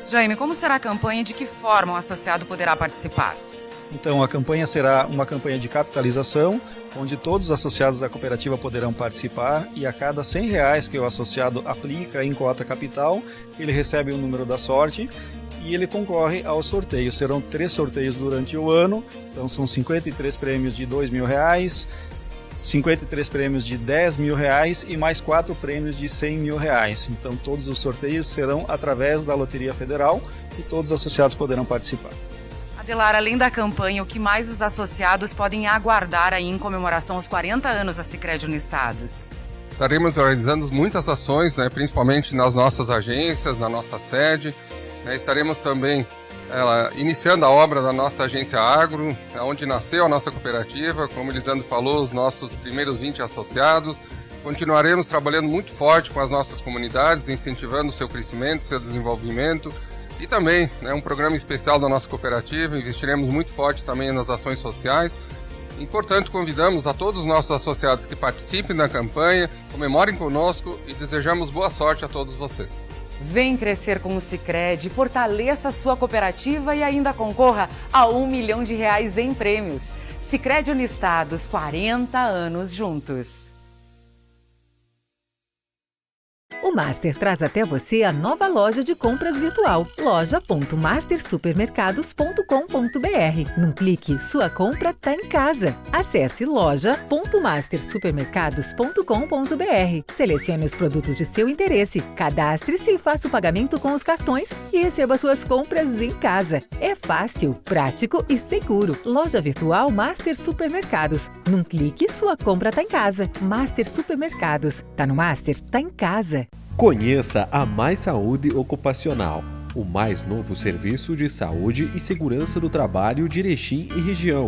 Jaime, como será a campanha e de que forma o associado poderá participar? Então, a campanha será uma campanha de capitalização, onde todos os associados da cooperativa poderão participar e a cada R$100 que o associado aplica em cota capital, ele recebe o número da sorte e ele concorre ao sorteio. Serão 3 sorteios durante o ano, então são 53 prêmios de R$2.000, 53 prêmios de R$10.000 e mais 4 prêmios de R$100.000. Então todos os sorteios serão através da Loteria Federal e todos os associados poderão participar. Adelar, além da campanha, o que mais os associados podem aguardar aí em comemoração aos 40 anos da Sicredi Unistados? Estaremos realizando muitas ações, principalmente nas nossas agências, na nossa sede. Estaremos também iniciando a obra da nossa agência Agro, onde nasceu a nossa cooperativa. Como o Lisandro falou, os nossos primeiros 20 associados. Continuaremos trabalhando muito forte com as nossas comunidades, incentivando o seu crescimento, o seu desenvolvimento. E também um programa especial da nossa cooperativa, investiremos muito forte também nas ações sociais. E, portanto, convidamos a todos os nossos associados que participem da campanha, comemorem conosco e desejamos boa sorte a todos vocês. Vem crescer com o Sicredi, fortaleça a sua cooperativa e ainda concorra a R$1 milhão em prêmios. Sicredi Unistados, 40 anos juntos. O Master traz até você a nova loja de compras virtual, loja.mastersupermercados.com.br. Num clique, sua compra tá em casa. Acesse loja.mastersupermercados.com.br. Selecione os produtos de seu interesse, cadastre-se e faça o pagamento com os cartões e receba suas compras em casa. É fácil, prático e seguro. Loja virtual Master Supermercados. Num clique, sua compra tá em casa. Master Supermercados. Tá no Master, tá em casa. Conheça a Mais Saúde Ocupacional, o mais novo serviço de saúde e segurança do trabalho de Erechim e região.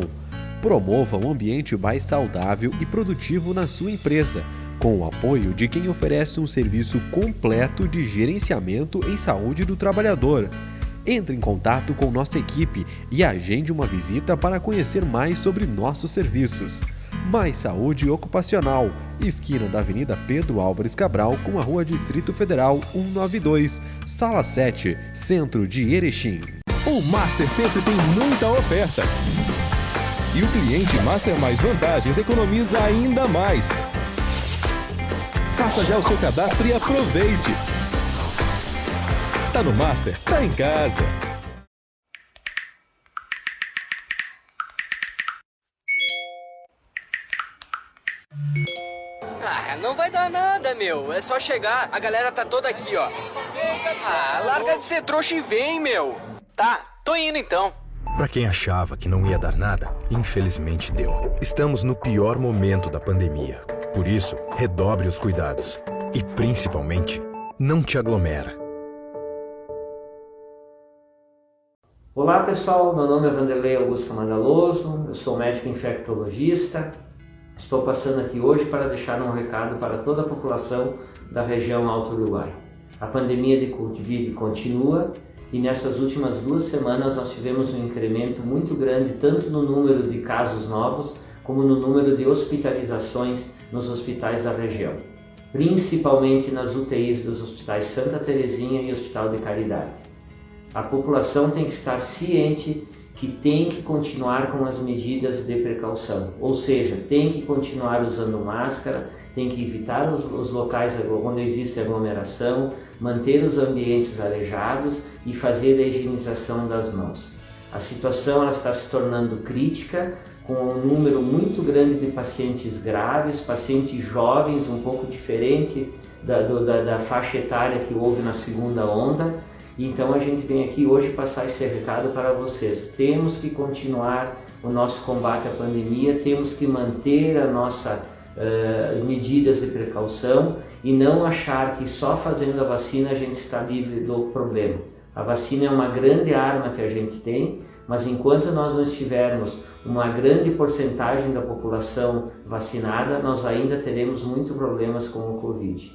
Promova um ambiente mais saudável e produtivo na sua empresa, com o apoio de quem oferece um serviço completo de gerenciamento em saúde do trabalhador. Entre em contato com nossa equipe e agende uma visita para conhecer mais sobre nossos serviços. Mais Saúde Ocupacional, esquina da Avenida Pedro Álvares Cabral com a Rua Distrito Federal 192, Sala 7, Centro de Erechim. O Master sempre tem muita oferta. E o cliente Master Mais Vantagens economiza ainda mais. Faça já o seu cadastro e aproveite. Tá no Master, tá em casa. Não vai dar nada, meu. É só chegar. A galera tá toda aqui, ó. Larga de ser trouxa e vem, meu. Tá, tô indo então. Pra quem achava que não ia dar nada, infelizmente deu. Estamos no pior momento da pandemia. Por isso, redobre os cuidados. E, principalmente, não te aglomera. Olá, pessoal. Meu nome é Vanderlei Augusto Madaloso. Eu sou médico infectologista. Estou passando aqui hoje para deixar um recado para toda a população da região Alto Uruguai. A pandemia de Covid continua e nessas últimas 2 semanas nós tivemos um incremento muito grande tanto no número de casos novos como no número de hospitalizações nos hospitais da região, principalmente nas UTIs dos hospitais Santa Terezinha e Hospital de Caridade. A população tem que estar ciente que tem que continuar com as medidas de precaução, ou seja, tem que continuar usando máscara, tem que evitar os locais onde existe aglomeração, manter os ambientes arejados e fazer a higienização das mãos. A situação ela está se tornando crítica, com um número muito grande de pacientes graves, pacientes jovens, um pouco diferente da faixa etária que houve na segunda onda. Então a gente vem aqui hoje passar esse recado para vocês. Temos que continuar o nosso combate à pandemia, temos que manter a nossa medidas de precaução e não achar que só fazendo a vacina a gente está livre do problema. A vacina é uma grande arma que a gente tem, mas enquanto nós não estivermos uma grande porcentagem da população vacinada, nós ainda teremos muitos problemas com o Covid.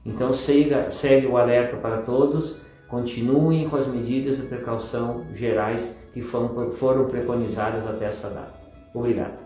Então segue o alerta para todos. Continuem com as medidas de precaução gerais que foram preconizadas até essa data. Obrigado.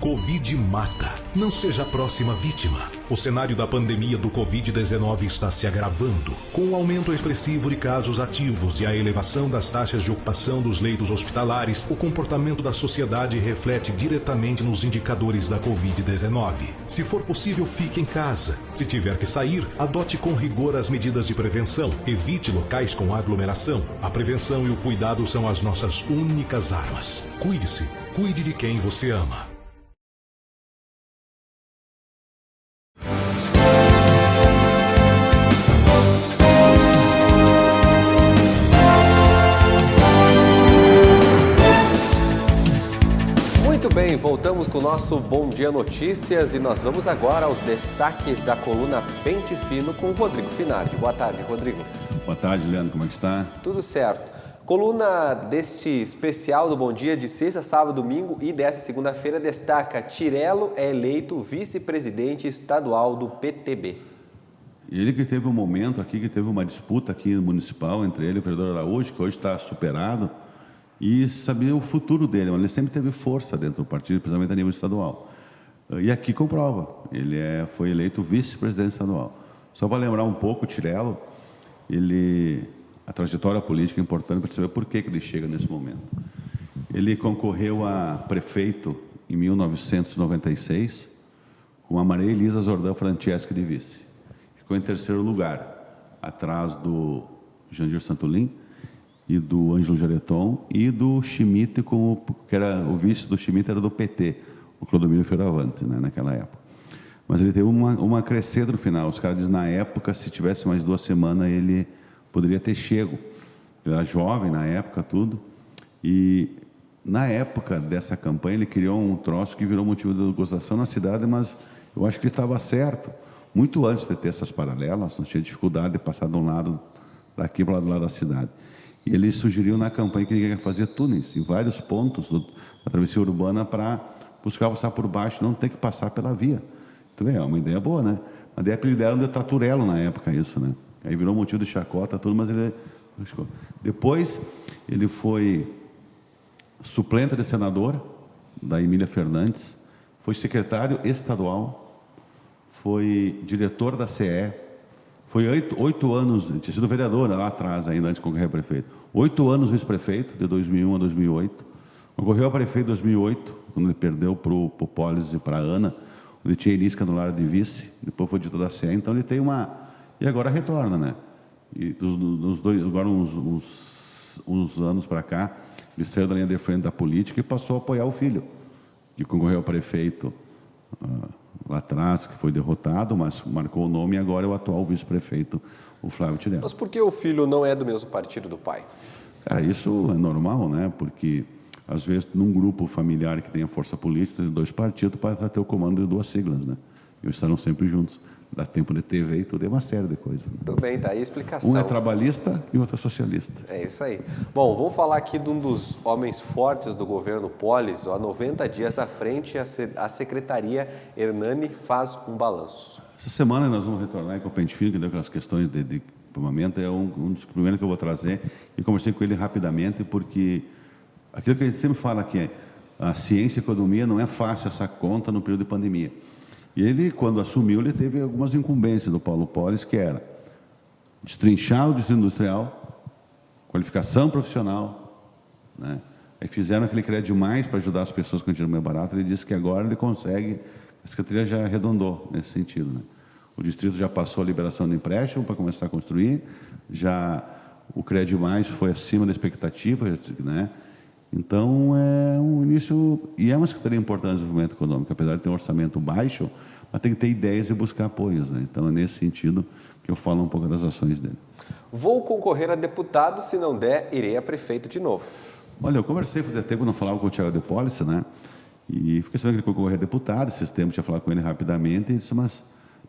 Covid mata. Não seja a próxima vítima. O cenário da pandemia do Covid-19 está se agravando, com o aumento expressivo de casos ativos e a elevação das taxas de ocupação dos leitos hospitalares. O comportamento da sociedade reflete diretamente nos indicadores da Covid-19. Se for possível, fique em casa. Se tiver que sair, adote com rigor as medidas de prevenção. Evite locais com aglomeração. A prevenção e o cuidado são as nossas únicas armas. Cuide-se. Cuide de quem você ama. Muito bem, voltamos com o nosso Bom Dia Notícias e nós vamos agora aos destaques da coluna Pente Fino com o Rodrigo Finardi. Boa tarde, Rodrigo. Boa tarde, Leandro. Como é que está? Tudo certo. Coluna deste especial do Bom Dia de sexta, sábado, domingo e desta segunda-feira destaca: Tirello é eleito vice-presidente estadual do PTB. Ele que teve um momento aqui, que teve uma disputa aqui no municipal entre ele e o vereador Araújo, que hoje está superado, e sabia o futuro dele, mas ele sempre teve força dentro do partido, principalmente a nível estadual. E aqui comprova, ele foi eleito vice-presidente estadual. Só para lembrar um pouco, o Tirello, a trajetória política é importante para saber por que ele chega nesse momento. Ele concorreu a prefeito em 1996 com a Maria Elisa Zordão Franceschi de vice. Ficou em terceiro lugar, atrás do Jandir Santolin e do Ângelo Gereton e do Schmidt, que era o vice do Schmidt, era do PT, o Clodomiro Fioravante, né, naquela época. Mas ele teve uma crescida no final. Os caras dizem, na época, se tivesse mais 2 semanas, ele poderia ter chego. Ele era jovem na época, tudo. E na época dessa campanha, ele criou um troço que virou motivo de gozação na cidade, mas eu acho que ele estava certo. Muito antes de ter essas paralelas, nós tínhamos dificuldade de passar de um lado daqui para o lado da cidade. E ele sugeriu na campanha que ele ia fazer túneis em vários pontos da travessia urbana para buscar passar por baixo, não ter que passar pela via. Então, é uma ideia boa, né? A ideia que ele deram de Taturello na época, isso, né? Aí virou motivo de chacota, tudo, mas ele... Depois, ele foi suplente de senador da Emília Fernandes, foi secretário estadual, foi diretor da CE, foi 8 anos, tinha sido vereador lá atrás, ainda antes de concorrer a prefeito. 8 anos vice-prefeito, de 2001 a 2008. Concorreu a prefeito em 2008, quando ele perdeu para o Polis e para a Ana, onde tinha Elisca no lar de vice, depois foi diretor da CE, então ele tem uma... E agora retorna, né? E agora uns anos para cá, ele saiu da linha de frente da política e passou a apoiar o filho, que concorreu a prefeito lá atrás, que foi derrotado, mas marcou o nome e agora é o atual vice-prefeito, o Flávio Tirello. Mas por que o filho não é do mesmo partido do pai? Cara, isso é normal, né? Porque, às vezes, num grupo familiar que tenha força política, tem 2 partidos para ter o comando de 2 siglas, né? E eles estarão sempre juntos. Dá tempo de TV e tudo, é uma série de coisas. Tudo bem, tá aí a explicação. Um é trabalhista e o outro é socialista. É isso aí. Bom, vamos falar aqui de um dos homens fortes do governo Polis. Há 90 dias à frente, a Secretaria Hernani faz um balanço. Essa semana nós vamos retornar com o Pente Fino, que deu aquelas questões de armamento, é um dos primeiros que eu vou trazer. E conversei com ele rapidamente, porque aquilo que a gente sempre fala aqui, a ciência e a economia não é fácil essa conta no período de pandemia. E ele, quando assumiu, ele teve algumas incumbências do Paulo Polis, que era destrinchar o distrito industrial, qualificação profissional, né? Aí fizeram aquele crédito mais para ajudar as pessoas com dinheiro mais barato. Ele disse que agora ele consegue, a Secretaria já arredondou nesse sentido, né? O distrito já passou a liberação de empréstimo para começar a construir, já o crédito mais foi acima da expectativa, né? Então, é um início, e é uma secretaria importante do desenvolvimento econômico, apesar de ter um orçamento baixo, mas tem que ter ideias e buscar apoios, né? Então, é nesse sentido que eu falo um pouco das ações dele. Vou concorrer a deputado, se não der, irei a prefeito de novo. Olha, eu conversei, fazia tempo, não falava com o Thiago de Policy, né? E fiquei sabendo que ele concorrer a deputado, esses tempos tinha falado com ele rapidamente, e ele disse, mas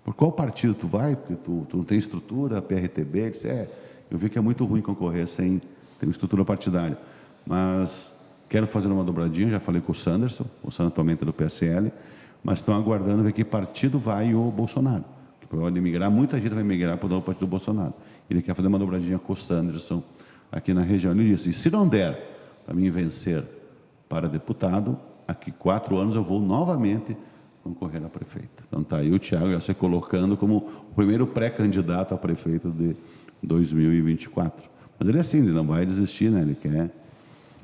por qual partido tu vai? Porque tu não tem estrutura, PRTB, ele disse, eu vi que é muito ruim concorrer sem ter uma estrutura partidária. Mas quero fazer uma dobradinha, já falei com o Sanderson atualmente é do PSL, mas estão aguardando ver que partido vai o Bolsonaro. Que provavelmente migrar, muita gente vai migrar para o partido do Bolsonaro. Ele quer fazer uma dobradinha com o Sanderson aqui na região. Ele disse, e se não der para mim vencer para deputado, daqui 4 anos eu vou novamente concorrer a prefeito. Então está aí o Thiago já se colocando como o primeiro pré-candidato a prefeito de 2024. Mas ele é assim, ele não vai desistir, né?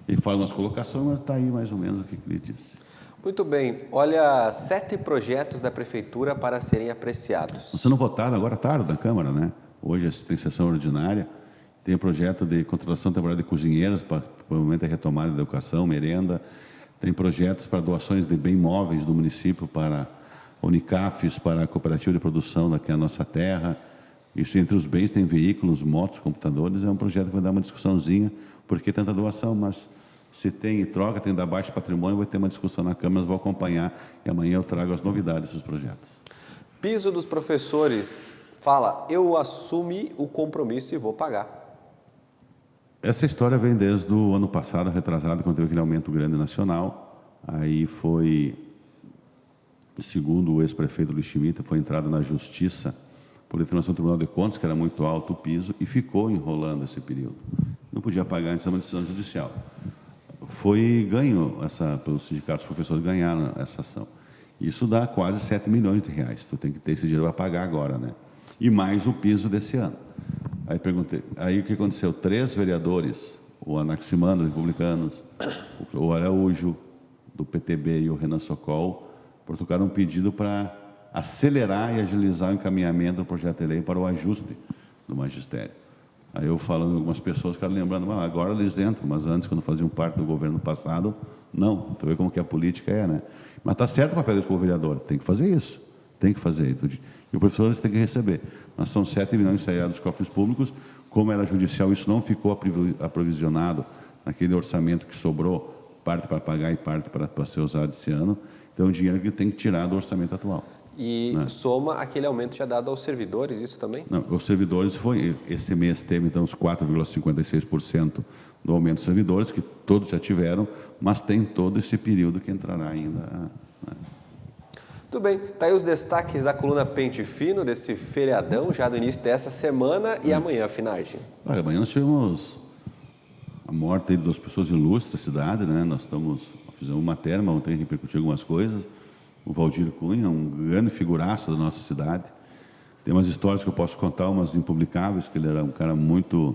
Ele faz umas colocações, mas está aí mais ou menos o que ele disse. Muito bem. Olha, 7 projetos da Prefeitura para serem apreciados. Estão sendo votados agora à tarde na Câmara, né? Hoje tem sessão ordinária. Tem o projeto de contratação temporária de cozinheiras, para provavelmente a retomada da educação, merenda. Tem projetos para doações de bens móveis do município para Unicafes, para a cooperativa de produção daqui na nossa terra. Isso entre os bens tem veículos, motos, computadores. É um projeto que vai dar uma discussãozinha, porque tanta doação, mas se tem troca, tem da baixo patrimônio, vai ter uma discussão na Câmara, vou acompanhar e amanhã eu trago as novidades desses projetos. Piso dos professores fala, eu assumi o compromisso e vou pagar. Essa história vem desde o ano passado, retrasado, quando teve aquele aumento grande nacional. Aí foi, segundo o ex-prefeito Luiz Schmidt, foi entrado na Justiça por determinação do Tribunal de Contas, que era muito alto o piso, e ficou enrolando esse período. Não podia pagar antes de uma decisão judicial. Foi ganho, pelos sindicatos, os professores ganharam essa ação. Isso dá quase 7 milhões de reais. Tu tem que ter esse dinheiro para pagar agora, né? E mais o piso desse ano. Aí perguntei, aí o que aconteceu? 3 vereadores, o Anaximandro, republicanos, o Araújo, do PTB e o Renan Sokol, protocaram um pedido para acelerar e agilizar o encaminhamento do projeto de lei para o ajuste do magistério. Aí eu falando com algumas pessoas, ficaram lembrando, agora eles entram, mas antes, quando faziam parte do governo passado, não. Então, vê como que a política é, né? Mas está certo o papel do vereador, tem que fazer isso, tem que fazer isso. E os professores têm que receber. Mas são 7 milhões saídos dos cofres públicos, como era judicial, isso não ficou aprovisionado naquele orçamento que sobrou, parte para pagar e parte para ser usado esse ano. Então, o dinheiro que tem que tirar do orçamento atual. E soma aquele aumento já dado aos servidores, isso também? Não, os servidores, esse mês teve então os 4,56% do aumento dos servidores, que todos já tiveram, mas tem todo esse período que entrará ainda. Muito bem, está aí os destaques da coluna Pente Fino, desse feriadão, já do início desta semana e amanhã, Finardi. Olha, amanhã nós tivemos a morte de 2 pessoas ilustres da cidade, né? Nós fizemos uma matéria, ontem repercutiu algumas coisas. O Valdir Cunha, um grande figuraça da nossa cidade. Tem umas histórias que eu posso contar, umas impublicáveis, que ele era um cara muito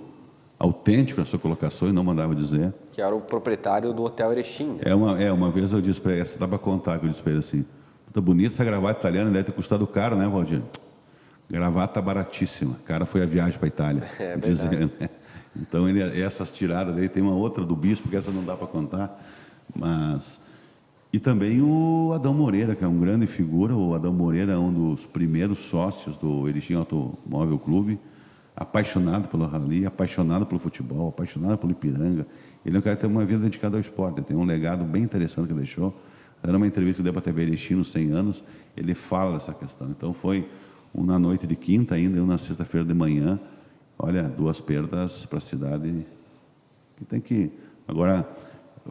autêntico na sua colocação e não mandava dizer. Que era o proprietário do Hotel Erechim. Né? Uma vez eu disse para ele, dá para contar, que eu disse para ele assim, tá bonita essa gravata italiana, deve ter custado caro, né, Valdir? Gravata baratíssima. O cara foi a viagem para a Itália. É verdade. Né? Então, essas tiradas dele, tem uma outra do bispo, que essa não dá para contar, mas... E também o Adão Moreira, que é uma grande figura. O Adão Moreira é um dos primeiros sócios do Erechim Automóvel Clube, apaixonado pelo rally, apaixonado pelo futebol, apaixonado pelo Ipiranga. Ele é um cara que tem uma vida dedicada ao esporte, ele tem um legado bem interessante que ele deixou. Era uma entrevista que deu para a TV Erechim nos 100 anos, ele fala dessa questão. Então foi um na noite de quinta ainda e um na sexta-feira de manhã. Olha, 2 perdas para a cidade que tem que... Agora...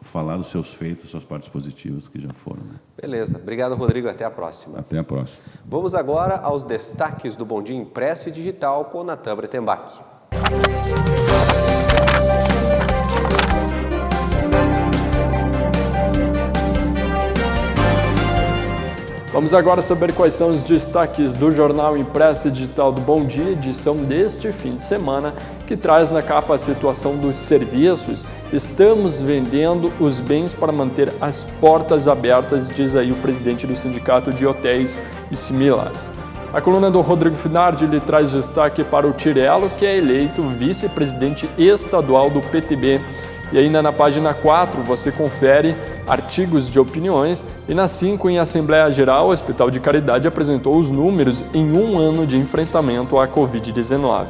falar dos seus feitos, suas partes positivas que já foram. Né? Beleza. Obrigado, Rodrigo. Até a próxima. Até a próxima. Vamos agora aos destaques do Bom Dia Impresso e Digital com Natan Bretenbach. Vamos agora saber quais são os destaques do Jornal Impresso e Digital do Bom Dia, edição deste fim de semana, que traz na capa a situação dos serviços. Estamos vendendo os bens para manter as portas abertas, diz aí o presidente do Sindicato de Hotéis e Similares. A coluna do Rodrigo Finardi lhe traz destaque para o Tirello, que é eleito vice-presidente estadual do PTB. E ainda na página 4 você confere artigos de opiniões e na 5, em Assembleia Geral, o Hospital de Caridade apresentou os números em 1 ano de enfrentamento à Covid-19.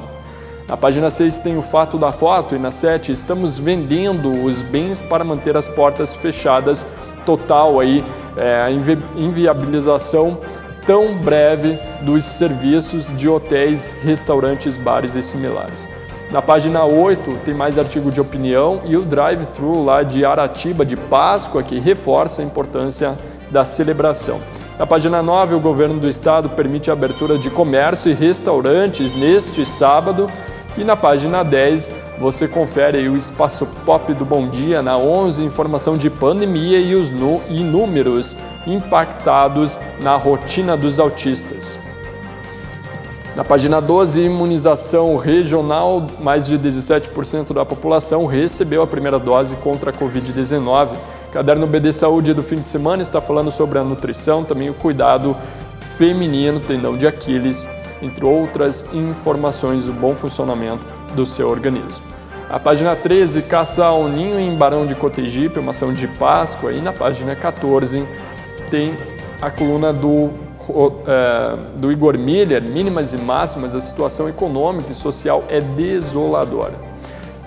Na página 6 tem o fato da foto e na 7 estamos vendendo os bens para manter as portas fechadas, total aí a inviabilização tão breve dos serviços de hotéis, restaurantes, bares e similares. Na página 8 tem mais artigo de opinião e o drive-thru lá de Aratiba de Páscoa, que reforça a importância da celebração. Na página 9, o governo do estado permite a abertura de comércio e restaurantes neste sábado E na página 10 você confere aí o espaço pop do Bom Dia, na 11, informação de pandemia e os números impactados na rotina dos autistas. Na página 12, imunização regional, mais de 17% da população recebeu a primeira dose contra a Covid-19. Caderno BD Saúde do fim de semana está falando sobre a nutrição, também o cuidado feminino, tendão de Aquiles, entre outras informações do bom funcionamento do seu organismo. A página 13, caça ao ninho em Barão de Cotegipe, uma ação de Páscoa. E na página 14 tem a coluna do Igor Miller, mínimas e máximas, a situação econômica e social é desoladora.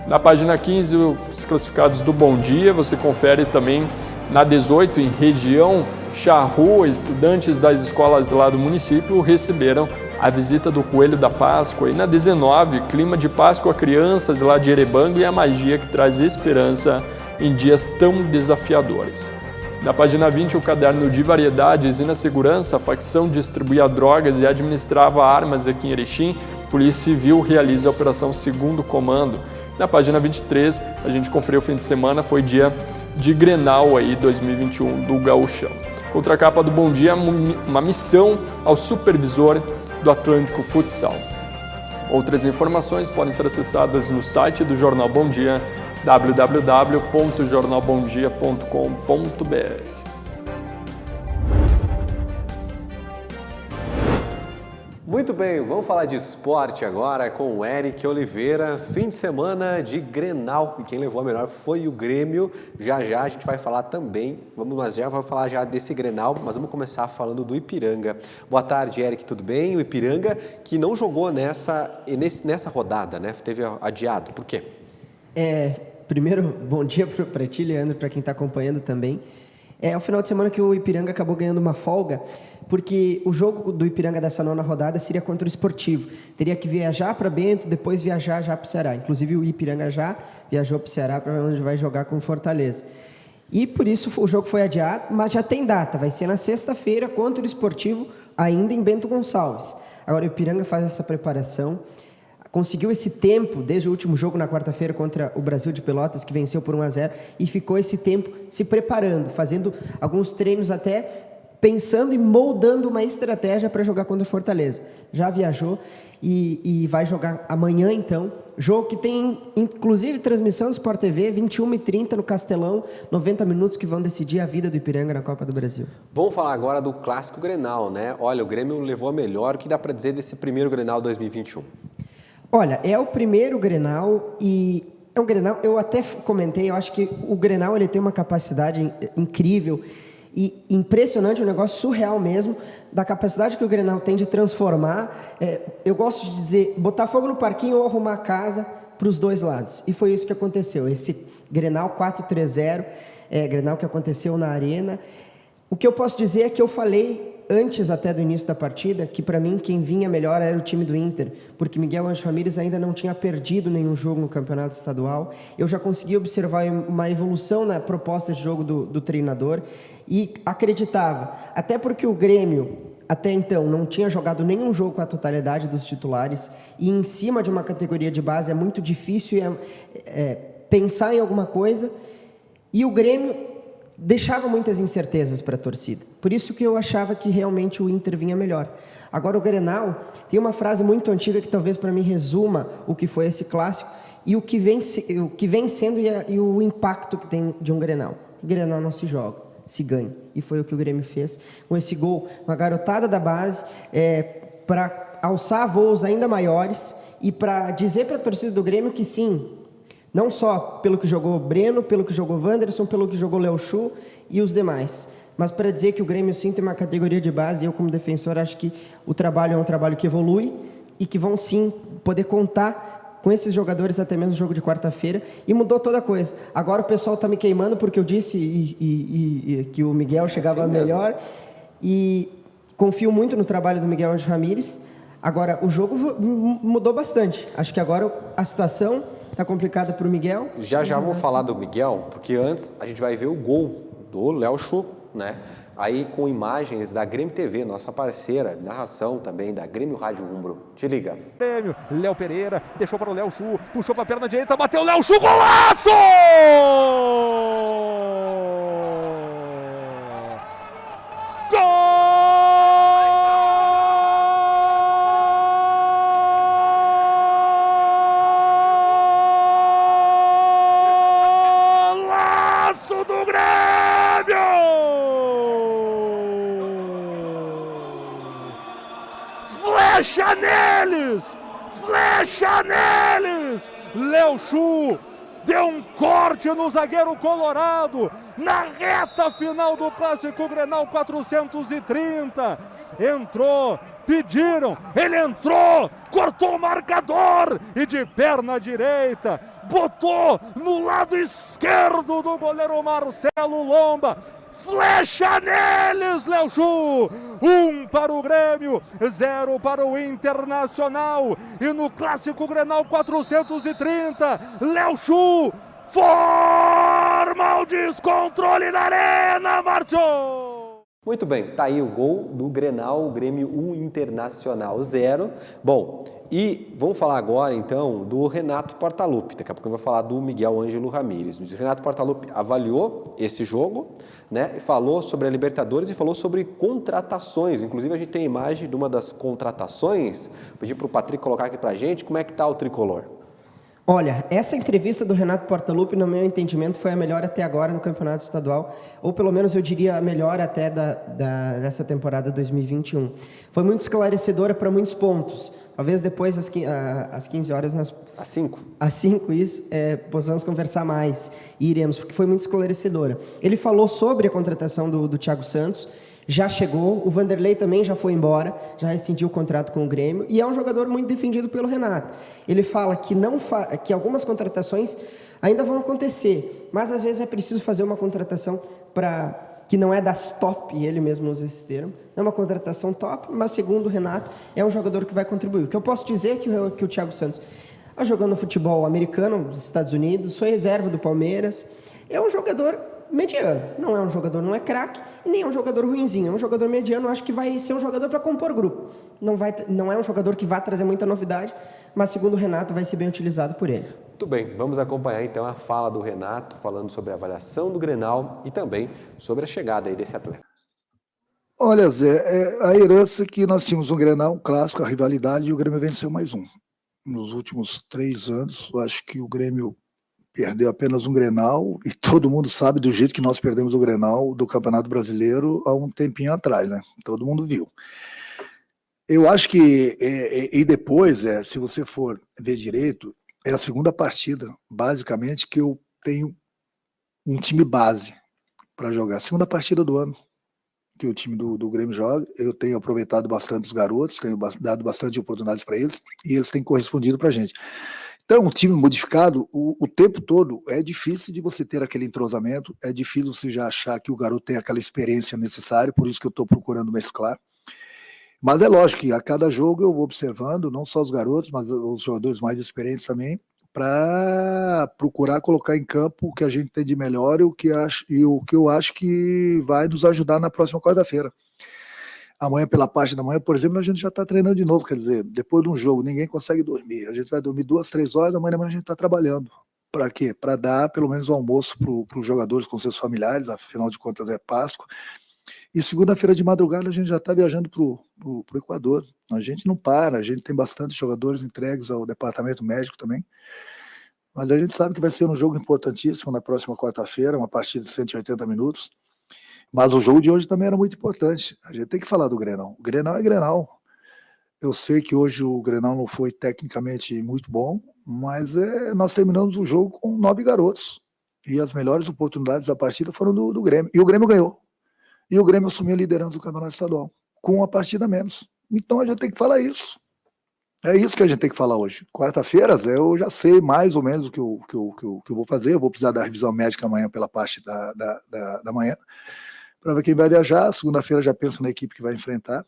Na página 15, os classificados do Bom Dia, você confere também na 18, em região Charrua, estudantes das escolas lá do município receberam a visita do Coelho da Páscoa. E na 19, clima de Páscoa, crianças lá de Erebanga e a magia que traz esperança em dias tão desafiadores. Na página 20, o caderno de variedades. E na segurança, a facção distribuía drogas e administrava armas aqui em Erechim. Polícia Civil realiza a operação Segundo Comando. Na página 23, a gente conferiu o fim de semana, foi dia de Grenal aí 2021 do Gaúchão. Contracapa do Bom Dia, uma missão ao supervisor do Atlântico Futsal. Outras informações podem ser acessadas no site do Jornal Bom Dia, www.jornalbomdia.com.br. Muito bem, vamos falar de esporte agora com o Eric Oliveira. Fim de semana de Grenal, e quem levou a melhor foi o Grêmio. Já a gente vai falar também, vamos falar já desse Grenal, mas vamos começar falando do Ipiranga. Boa tarde, Eric, tudo bem? O Ipiranga que não jogou nessa rodada, né? Teve adiado, por quê? Primeiro, bom dia para ti, Leandro, para quem está acompanhando também. É o final de semana que o Ipiranga acabou ganhando uma folga, porque o jogo do Ipiranga dessa 9ª rodada seria contra o Esportivo. Teria que viajar para Bento, depois viajar já para o Ceará. Inclusive o Ipiranga já viajou para o Ceará, para onde vai jogar com o Fortaleza. E por isso o jogo foi adiado, mas já tem data. Vai ser na sexta-feira contra o Esportivo, ainda em Bento Gonçalves. Agora o Ipiranga faz essa preparação. Conseguiu esse tempo desde o último jogo na quarta-feira contra o Brasil de Pelotas, que venceu por 1-0, e ficou esse tempo se preparando, fazendo alguns treinos até pensando e moldando uma estratégia para jogar contra o Fortaleza. Já viajou e vai jogar amanhã, então. Jogo que tem, inclusive, transmissão do Sport TV, 21h30 no Castelão, 90 minutos que vão decidir a vida do Ipiranga na Copa do Brasil. Vamos falar agora do clássico Grenal, né? Olha, o Grêmio levou a melhor. O que dá para dizer desse primeiro Grenal 2021? Olha, é o primeiro Grenal e é um Grenal, eu até comentei, eu acho que o Grenal ele tem uma capacidade incrível e impressionante, um negócio surreal mesmo, da capacidade que o Grenal tem de transformar, eu gosto de dizer, botar fogo no parquinho ou arrumar a casa para os dois lados. E foi isso que aconteceu, esse Grenal 4-3-0, Grenal que aconteceu na Arena. O que eu posso dizer é que eu falei antes até do início da partida, que para mim quem vinha melhor era o time do Inter, porque Miguel Ângelo Ramírez ainda não tinha perdido nenhum jogo no campeonato estadual. Eu já consegui observar uma evolução na proposta de jogo do treinador e acreditava, até porque o Grêmio até então não tinha jogado nenhum jogo com a totalidade dos titulares e em cima de uma categoria de base é muito difícil pensar em alguma coisa, e o Grêmio deixava muitas incertezas para a torcida. Por isso que eu achava que realmente o Inter vinha melhor. Agora o Grenal tem uma frase muito antiga que talvez para mim resuma o que foi esse clássico e o que vem sendo e o impacto que tem de um Grenal. O Grenal não se joga, se ganha. E foi o que o Grêmio fez com esse gol, uma garotada da base, para alçar voos ainda maiores e para dizer para a torcida do Grêmio que sim, não só pelo que jogou Breno, pelo que jogou Wanderson, pelo que jogou Léo Chu e os demais, mas para dizer que o Grêmio sim tem uma categoria de base. E eu, como defensor, acho que o trabalho é um trabalho que evolui e que vão sim poder contar com esses jogadores até mesmo no jogo de quarta-feira. E mudou toda a coisa. Agora o pessoal está me queimando porque eu disse que o Miguel chegava melhor. E confio muito no trabalho do Miguel Ângelo Ramírez. Agora, o jogo mudou bastante. Acho que agora a situação está complicada para o Miguel. Já vamos falar do Miguel, porque antes a gente vai ver o gol do Léo Chu, né? aí com imagens da Grêmio TV, nossa parceira, narração também da Grêmio Rádio Umbro. Te liga. Grêmio, Léo Pereira, deixou para o Léo Chu, puxou para a perna direita, bateu o Léo Chu, golaço! Flecha neles! Flecha neles! Léo Chu deu um corte no zagueiro colorado na reta final do Clássico Grenal 430. Entrou, pediram, ele entrou, cortou o marcador e de perna direita botou no lado esquerdo do goleiro Marcelo Lomba. Flecha neles, Léo Chu! 1 para o Grêmio, 0 para o Internacional. E no Clássico Grenal 430, Léo Chu forma o descontrole na arena, Márcio! Muito bem, tá aí o gol do Grenal, Grêmio 1, Internacional 0. Bom, e vamos falar agora então do Renato Portaluppi. Daqui a pouco eu vou falar do Miguel Ângelo Ramírez. O Renato Portaluppi avaliou esse jogo, né? Falou sobre a Libertadores e falou sobre contratações. Inclusive a gente tem a imagem de uma das contratações. Vou pedir para o Patrick colocar aqui para a gente como é que tá o tricolor. Olha, essa entrevista do Renato Portaluppi, no meu entendimento, foi a melhor até agora no Campeonato Estadual, ou pelo menos eu diria a melhor até dessa temporada 2021. Foi muito esclarecedora para muitos pontos. Talvez depois, às 15 horas, nós... Às 5? Às 5, isso, possamos conversar mais e iremos, porque foi muito esclarecedora. Ele falou sobre a contratação do Thiago Santos, já chegou, o Vanderlei também já foi embora, já rescindiu o contrato com o Grêmio, e é um jogador muito defendido pelo Renato. Ele fala que algumas contratações ainda vão acontecer, mas às vezes é preciso fazer uma contratação que não é das top, e ele mesmo usa esse termo, não é uma contratação top, mas segundo o Renato, é um jogador que vai contribuir. O que eu posso dizer é que o Thiago Santos está jogando futebol americano nos Estados Unidos, foi reserva do Palmeiras, é um jogador mediano, não é um jogador, não é craque, e nem é um jogador ruinzinho, é um jogador mediano, acho que vai ser um jogador para compor grupo. Não é um jogador que vai trazer muita novidade, mas segundo o Renato vai ser bem utilizado por ele. Muito bem, vamos acompanhar então a fala do Renato, falando sobre a avaliação do Grenal e também sobre a chegada aí desse atleta. Olha, Zé, a herança que nós tínhamos um Grenal, um clássico, a rivalidade, e o Grêmio venceu mais um. Nos últimos 3 anos, eu acho que o Grêmio perdeu apenas um Grenal, e todo mundo sabe do jeito que nós perdemos o Grenal do Campeonato Brasileiro há um tempinho atrás, né? Todo mundo viu. Eu acho que, e depois, se você for ver direito, é a segunda partida, basicamente, que eu tenho um time base para jogar. Segunda partida do ano que o time do Grêmio joga, eu tenho aproveitado bastante os garotos, tenho dado bastante oportunidades para eles, e eles têm correspondido para a gente. Então, um time modificado, o tempo todo, é difícil de você ter aquele entrosamento, é difícil você já achar que o garoto tem aquela experiência necessária, por isso que eu estou procurando mesclar. Mas é lógico que a cada jogo eu vou observando, não só os garotos, mas os jogadores mais experientes também, para procurar colocar em campo o que a gente tem de melhor e o que eu acho que vai nos ajudar na próxima quarta-feira. Amanhã, pela parte da manhã, por exemplo, a gente já está treinando de novo, quer dizer, depois de um jogo, ninguém consegue dormir. A gente vai dormir 2, 3 horas, amanhã a gente está trabalhando. Para quê? Para dar pelo menos o almoço para os jogadores com seus familiares, afinal de contas é Páscoa. E segunda-feira de madrugada a gente já está viajando para o Equador. A gente não para, a gente tem bastante jogadores entregues ao departamento médico também. Mas a gente sabe que vai ser um jogo importantíssimo na próxima quarta-feira, uma partida de 180 minutos. Mas o jogo de hoje também era muito importante. A gente tem que falar do Grenal. O Grenal é Grenal. Eu sei que hoje o Grenal não foi tecnicamente muito bom, mas nós terminamos o jogo com 9 garotos. E as melhores oportunidades da partida foram do Grêmio. E o Grêmio ganhou. E o Grêmio assumiu a liderança do Campeonato Estadual, com uma partida a menos. Então a gente tem que falar isso. É isso que a gente tem que falar hoje. Quarta-feira, eu já sei mais ou menos o que eu vou fazer. Eu vou precisar da revisão médica amanhã pela parte da manhã, para ver quem vai viajar. Segunda-feira já penso na equipe que vai enfrentar,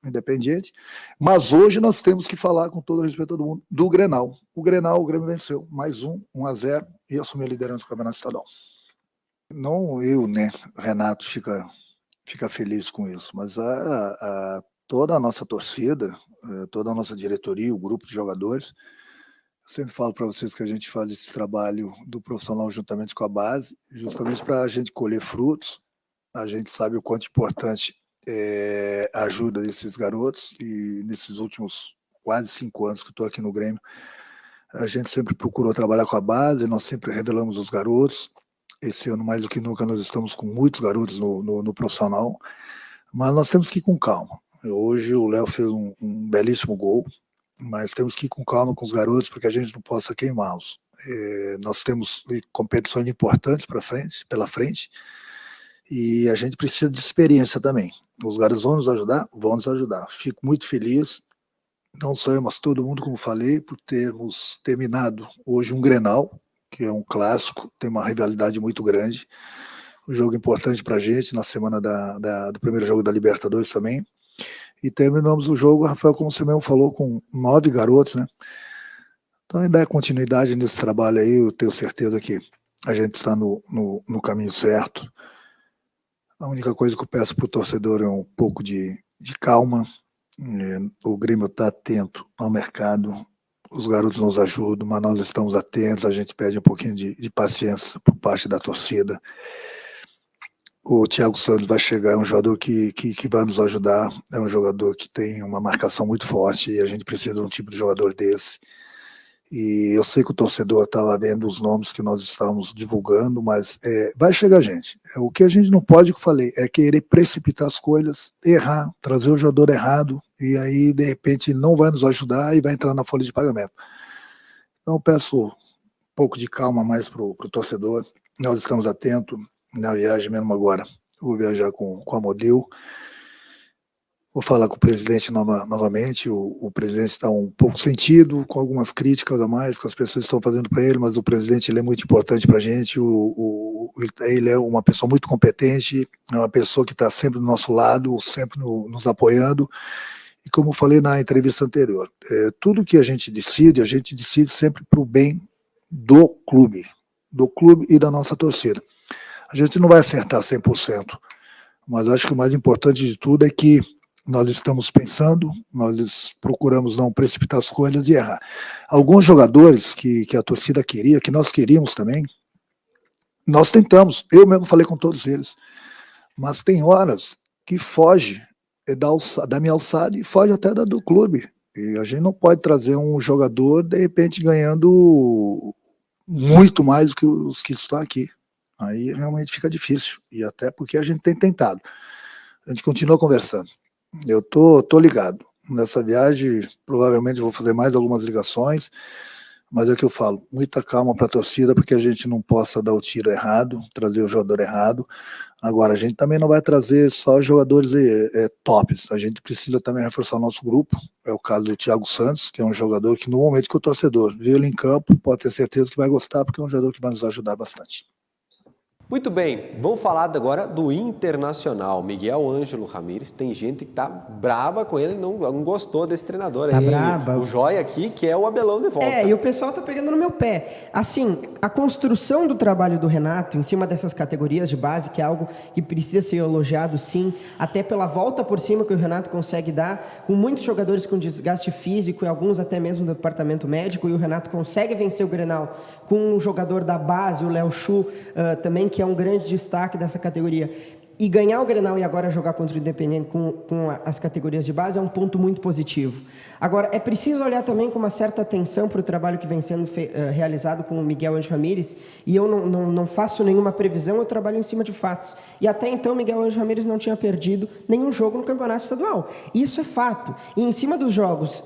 Independiente. Mas hoje nós temos que falar, com todo o respeito a todo mundo, do Grenal. O Grêmio venceu, mais 1-0, e assumiu a liderança do Campeonato Estadual. Não eu, né? O Renato fica fica feliz com isso. Mas toda a nossa torcida, toda a nossa diretoria, o grupo de jogadores, eu sempre falo para vocês que a gente faz esse trabalho do profissional juntamente com a base, justamente para a gente colher frutos. A gente sabe o quanto importante é a ajuda desses garotos, e nesses últimos quase 5 anos que eu estou aqui no Grêmio, a gente sempre procurou trabalhar com a base, nós sempre revelamos os garotos. Esse ano, mais do que nunca, nós estamos com muitos garotos no profissional, mas nós temos que ir com calma. Hoje o Léo fez um belíssimo gol, mas temos que ir com calma com os garotos, porque a gente não possa queimá-los. Nós temos competições importantes pela frente, e a gente precisa de experiência também. Os garotos vão nos ajudar? Vão nos ajudar. Fico muito feliz, não só eu, mas todo mundo, como falei, por termos terminado hoje um Grenal, que é um clássico, tem uma rivalidade muito grande, um jogo importante para a gente, na semana do primeiro jogo da Libertadores também, e terminamos o jogo, Rafael, como você mesmo falou, com 9 garotos, né? Então ainda é continuidade nesse trabalho aí, eu tenho certeza que a gente está no caminho certo. A única coisa que eu peço para o torcedor é um pouco de calma. O Grêmio está atento ao mercado, os garotos nos ajudam, mas nós estamos atentos, a gente pede um pouquinho de paciência por parte da torcida. O Thiago Santos vai chegar, é um jogador que vai nos ajudar, é um jogador que tem uma marcação muito forte, e a gente precisa de um tipo de jogador desse. E eu sei que o torcedor estava vendo os nomes que nós estávamos divulgando, mas vai chegar gente. O que a gente não pode, que eu falei, é querer precipitar as coisas, errar, trazer o jogador errado, e aí, de repente, não vai nos ajudar e vai entrar na folha de pagamento. Então, eu peço um pouco de calma mais para o torcedor. Nós estamos atentos na viagem mesmo agora. Eu vou viajar com a Modil. Vou falar com o presidente novamente. O presidente está um pouco sentido, com algumas críticas a mais que as pessoas estão fazendo para ele, mas o presidente, ele é muito importante para a gente. Ele é uma pessoa muito competente, é uma pessoa que está sempre do nosso lado, sempre nos apoiando. E como eu falei na entrevista anterior, tudo que a gente decide sempre para o bem do clube e da nossa torcida. A gente não vai acertar 100%, mas acho que o mais importante de tudo é que nós estamos pensando, nós procuramos não precipitar as coisas e errar. Alguns jogadores que a torcida queria, que nós queríamos também, nós tentamos, eu mesmo falei com todos eles, mas tem horas que foge da minha alçada e foge até da do clube. E a gente não pode trazer um jogador, de repente, ganhando muito mais do que os que estão aqui. Aí realmente fica difícil, e até porque a gente tem tentado. A gente continua conversando. Eu tô ligado. Nessa viagem, provavelmente vou fazer mais algumas ligações, mas é o que eu falo, muita calma para a torcida, porque a gente não possa dar o tiro errado, trazer o jogador errado. Agora, a gente também não vai trazer só jogadores tops, a gente precisa também reforçar o nosso grupo. É o caso do Thiago Santos, que é um jogador que no momento que o torcedor vê ele em campo, pode ter certeza que vai gostar, porque é um jogador que vai nos ajudar bastante. Muito bem, vamos falar agora do Internacional. Miguel Ângelo Ramírez, tem gente que tá brava com ele, não gostou desse treinador aí. Tá brava. O Joia aqui, que é o Abelão de volta. E o pessoal tá pegando no meu pé. Assim, a construção do trabalho do Renato em cima dessas categorias de base, que é algo que precisa ser elogiado, sim, até pela volta por cima que o Renato consegue dar, com muitos jogadores com desgaste físico e alguns até mesmo do departamento médico, e o Renato consegue vencer o Grenal com um jogador da base, o Léo Chu, também, que é um grande destaque dessa categoria. E ganhar o Grenal e agora jogar contra o Independente com as categorias de base é um ponto muito positivo. Agora, é preciso olhar também com uma certa atenção para o trabalho que vem sendo realizado com o Miguel Ângelo Ramírez, e eu não faço nenhuma previsão, eu trabalho em cima de fatos. E até então, Miguel Ângelo Ramírez não tinha perdido nenhum jogo no Campeonato Estadual. Isso é fato. E em cima dos jogos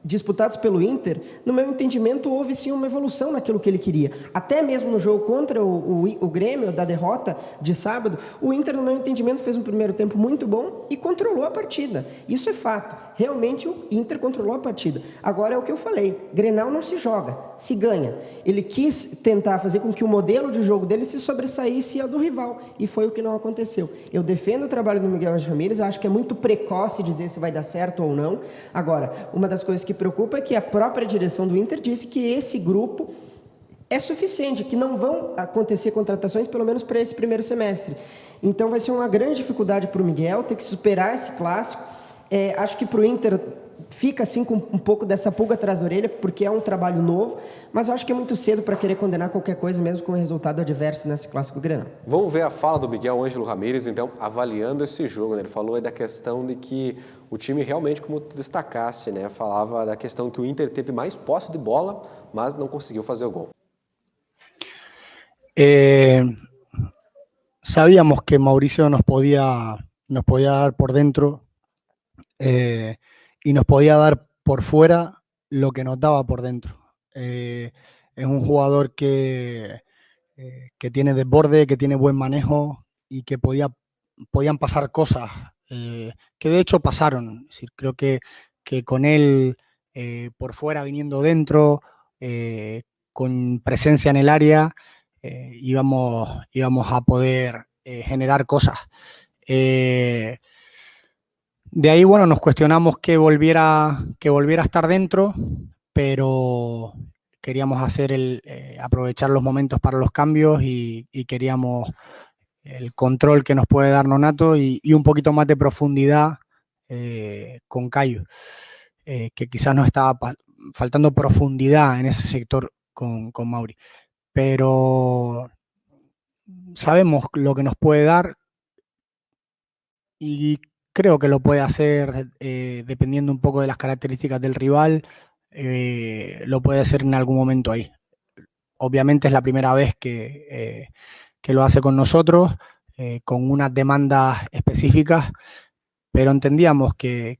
disputados pelo Inter, no meu entendimento, houve sim uma evolução naquilo que ele queria. Até mesmo no jogo contra o Grêmio, da derrota de sábado, o Inter, no meu entendimento, fez um primeiro tempo muito bom e controlou a partida. Isso é fato. Realmente o Inter controlou a partida. Agora é o que eu falei, Grenal não se joga, se ganha. Ele quis tentar fazer com que o modelo de jogo dele se sobressaísse ao do rival, e foi o que não aconteceu. Eu defendo o trabalho do Miguel Ângelo Ramírez, acho que é muito precoce dizer se vai dar certo ou não. Agora, uma das coisas que preocupa é que a própria direção do Inter disse que esse grupo é suficiente, que não vão acontecer contratações, pelo menos para esse primeiro semestre. Então vai ser uma grande dificuldade para o Miguel ter que superar esse clássico. Acho que para o Inter fica assim com um pouco dessa pulga atrás da orelha, porque é um trabalho novo, mas eu acho que é muito cedo para querer condenar qualquer coisa, mesmo com o resultado adverso nesse clássico Grenal. Vamos ver a fala do Miguel Ângelo Ramírez, então, avaliando esse jogo, né? Ele falou aí da questão de que o time realmente, como tu destacaste, né? Falava da questão que o Inter teve mais posse de bola, mas não conseguiu fazer o gol. Sabíamos que Mauricio nos podía dar por dentro y nos podía dar por fuera lo que nos daba por dentro. Es un jugador que tiene desborde, que tiene buen manejo y que podían pasar cosas que de hecho pasaron. Es decir, creo que con él por fuera viniendo dentro, con presencia en el área, íbamos a poder generar cosas. De ahí, bueno, nos cuestionamos que volviera a estar dentro, pero queríamos aprovechar los momentos para los cambios y queríamos el control que nos puede dar Nonato y un poquito más de profundidad con Caio, que quizás nos estaba faltando profundidad en ese sector con Mauri. Pero sabemos lo que nos puede dar y creo que lo puede hacer dependiendo un poco de las características del rival, lo puede hacer en algún momento ahí. Obviamente es la primera vez que lo hace con nosotros, con unas demandas específicas, pero entendíamos que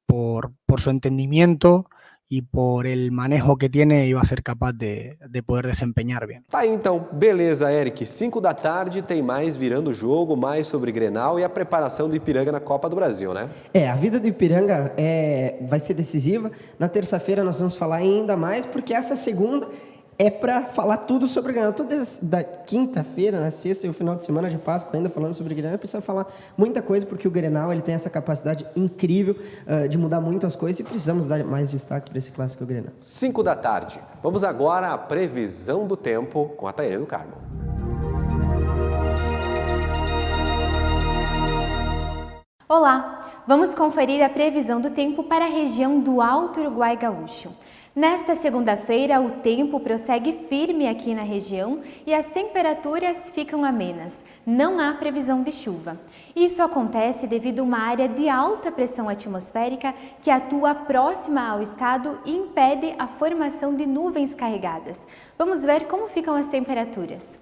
por su entendimiento e por el manejo que tiene iba a ser capaz de poder desempenhar bem. Tá aí então, beleza, Eric. 5 da tarde tem mais virando o jogo, mais sobre Grenal e a preparação do Ipiranga na Copa do Brasil, né? A vida do Ipiranga vai ser decisiva. Na terça-feira nós vamos falar ainda mais, porque essa segunda é para falar tudo sobre o Grenal. Toda da quinta-feira, na sexta e o final de semana de Páscoa, ainda falando sobre o Grenal, precisa falar muita coisa, porque o Grenal ele tem essa capacidade incrível de mudar muito as coisas e precisamos dar mais destaque para esse clássico Grenal. 5 da tarde. Vamos agora à previsão do tempo com a Taiane do Carmo. Olá, vamos conferir a previsão do tempo para a região do Alto Uruguai Gaúcho. Nesta segunda-feira, o tempo prossegue firme aqui na região e as temperaturas ficam amenas. Não há previsão de chuva. Isso acontece devido a uma área de alta pressão atmosférica que atua próxima ao estado e impede a formação de nuvens carregadas. Vamos ver como ficam as temperaturas.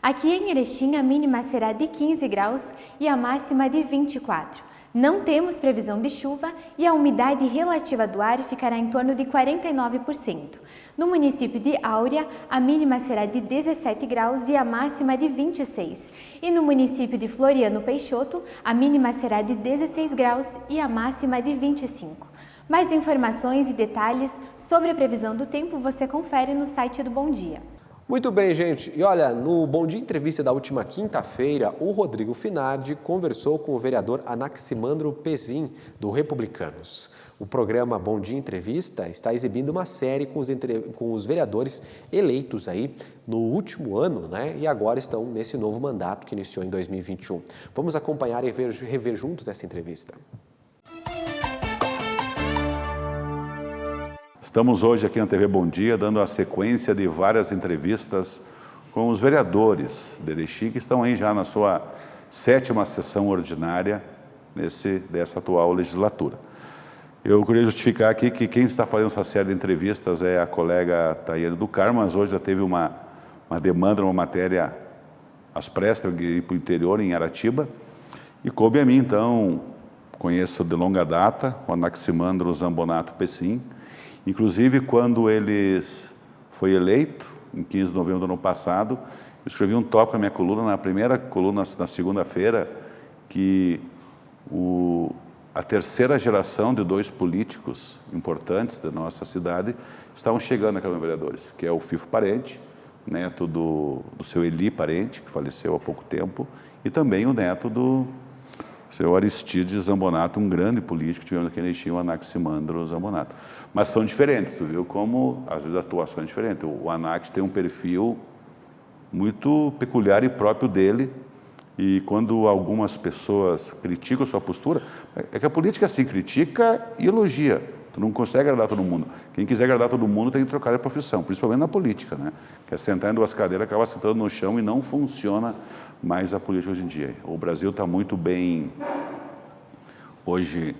Aqui em Erechim, a mínima será de 15 graus e a máxima de 24. Não temos previsão de chuva e a umidade relativa do ar ficará em torno de 49%. No município de Áurea, a mínima será de 17 graus e a máxima de 26. E no município de Floriano Peixoto, a mínima será de 16 graus e a máxima de 25. Mais informações e detalhes sobre a previsão do tempo você confere no site do Bom Dia. Muito bem, gente. E olha, no Bom Dia Entrevista da última quinta-feira, o Rodrigo Finardi conversou com o vereador Anaximandro Pezin, do Republicanos. O programa Bom Dia Entrevista está exibindo uma série com os vereadores eleitos aí no último ano, né? E agora estão nesse novo mandato que iniciou em 2021. Vamos acompanhar e rever juntos essa entrevista. Estamos hoje aqui na TV Bom Dia, dando a sequência de várias entrevistas com os vereadores de Erechim, que estão aí já na sua 7ª sessão ordinária dessa atual legislatura. Eu queria justificar aqui que quem está fazendo essa série de entrevistas é a colega Taiane do Carmo, mas hoje já teve uma demanda, uma matéria às pressas de ir para o interior, em Aratiba, e coube a mim, então, conheço de longa data o Anaximandro Zambonato Pezin. Inclusive, quando ele foi eleito, em 15 de novembro do ano passado, eu escrevi um tópico na minha coluna, na primeira coluna, na segunda-feira, que a terceira geração de 2 políticos importantes da nossa cidade estavam chegando na Câmara de Vereadores, que é o Fifo Parente, neto do seu Eli Parente, que faleceu há pouco tempo, e também o neto do seu Aristides Zambonato, um grande político que tivemos aqui em Erechim, o Anaximandro Zambonato. Mas são diferentes, tu viu como às vezes a atuação é diferente. O Anax tem um perfil muito peculiar e próprio dele, E quando algumas pessoas criticam a sua postura, é que a política assim, critica e elogia. Tu não consegue agradar todo mundo. Quem quiser agradar todo mundo tem que trocar de profissão, principalmente na política, né? Que é sentar em duas cadeiras, acaba sentando no chão e não funciona mais a política hoje em dia. O Brasil está muito bem hoje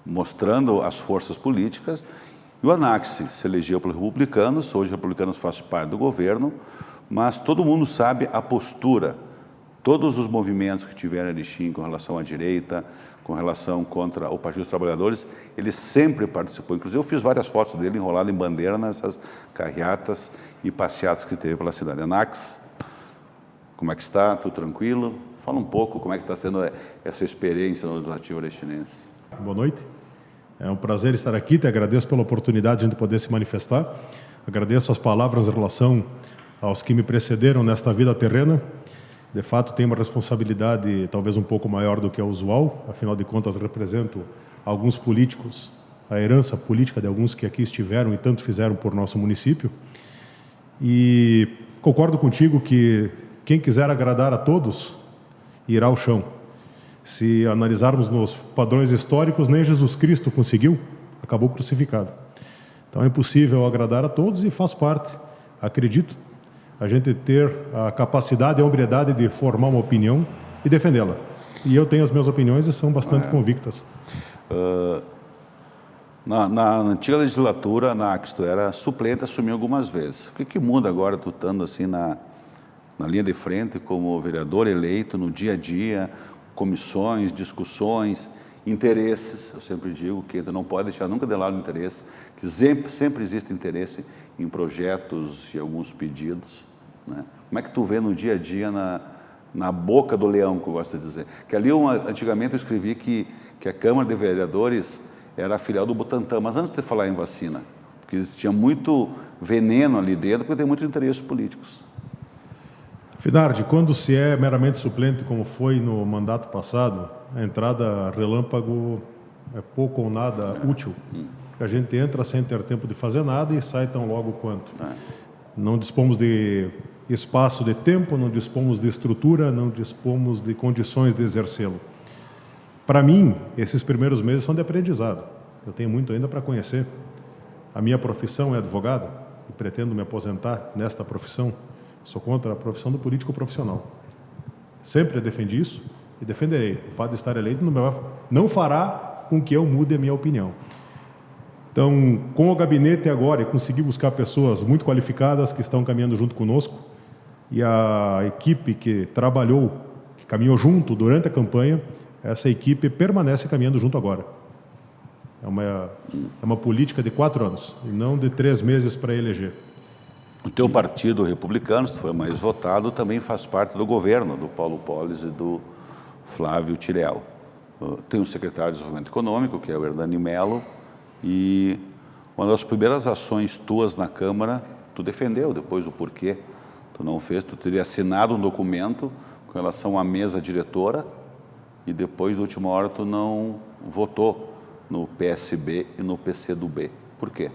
mostrando as forças políticas. E o Anaxi se elegeu pelos republicanos, hoje os republicanos fazem parte do governo, mas todo mundo sabe a postura. Todos os movimentos que tiveram Erechim com relação à direita, com relação contra o Partido dos Trabalhadores, ele sempre participou. Inclusive, eu fiz várias fotos dele enrolado em bandeira nessas carreatas e passeatas que teve pela cidade. Anax, como é que está? Tudo tranquilo? Fala um pouco como é que está sendo essa experiência no Legislativo Erechinense. Boa noite. É um prazer estar aqui. Te agradeço pela oportunidade de a gente poder se manifestar. Agradeço as palavras em relação aos que me precederam nesta vida terrena. De fato, tenho uma responsabilidade talvez um pouco maior do que a usual, afinal de contas represento alguns políticos, a herança política de alguns que aqui estiveram e tanto fizeram por nosso município. E concordo contigo que quem quiser agradar a todos, irá ao chão. Se analisarmos nos padrões históricos, nem Jesus Cristo conseguiu, acabou crucificado. Então é impossível agradar a todos e faz parte, acredito, a gente ter a capacidade e a hombridade de formar uma opinião e defendê-la. E eu tenho as minhas opiniões e são bastante convictas. Na antiga legislatura, tu era suplente, assumiu algumas vezes. O que muda agora, tu estando assim na linha de frente como vereador eleito, no dia a dia, comissões, discussões, interesses? Eu sempre digo que tu não pode deixar nunca de lado o interesse, que sempre existe interesse em projetos e alguns pedidos, né? Como é que tu vê no dia a dia na boca do leão, que eu gosto de dizer? Que ali, antigamente, eu escrevi que a Câmara de Vereadores era a filial do Butantan, mas antes de falar em vacina, porque tinha muito veneno ali dentro, porque tem muitos interesses políticos. Finardi, quando se é meramente suplente, como foi no mandato passado, a entrada relâmpago é pouco ou nada útil. A gente entra sem ter tempo de fazer nada e sai tão logo quanto. Não dispomos de espaço de tempo, não dispomos de estrutura, não dispomos de condições de exercê-lo. Para mim, esses primeiros meses são de aprendizado. Eu tenho muito ainda para conhecer. A minha profissão é advogado e pretendo me aposentar nesta profissão. Sou contra a profissão do político profissional. Sempre defendi isso e defenderei. O fato de estar eleito não fará com que eu mude a minha opinião. Então, com o gabinete agora, e consegui buscar pessoas muito qualificadas que estão caminhando junto conosco, e a equipe que trabalhou, que caminhou junto durante a campanha, essa equipe permanece caminhando junto agora. É uma política de 4 anos, e não de 3 meses para eleger. O teu partido republicano, que foi mais votado, também faz parte do governo do Paulo Pollis e do Flávio Tirello. Tem o secretário de Desenvolvimento Econômico, que é o Hernani Melo, e uma das primeiras ações tuas na Câmara, tu defendeu depois o porquê. Tu não fez, tu teria assinado um documento com relação à mesa diretora e depois, na última hora, tu não votou no PSB e no PCdoB. Por quê?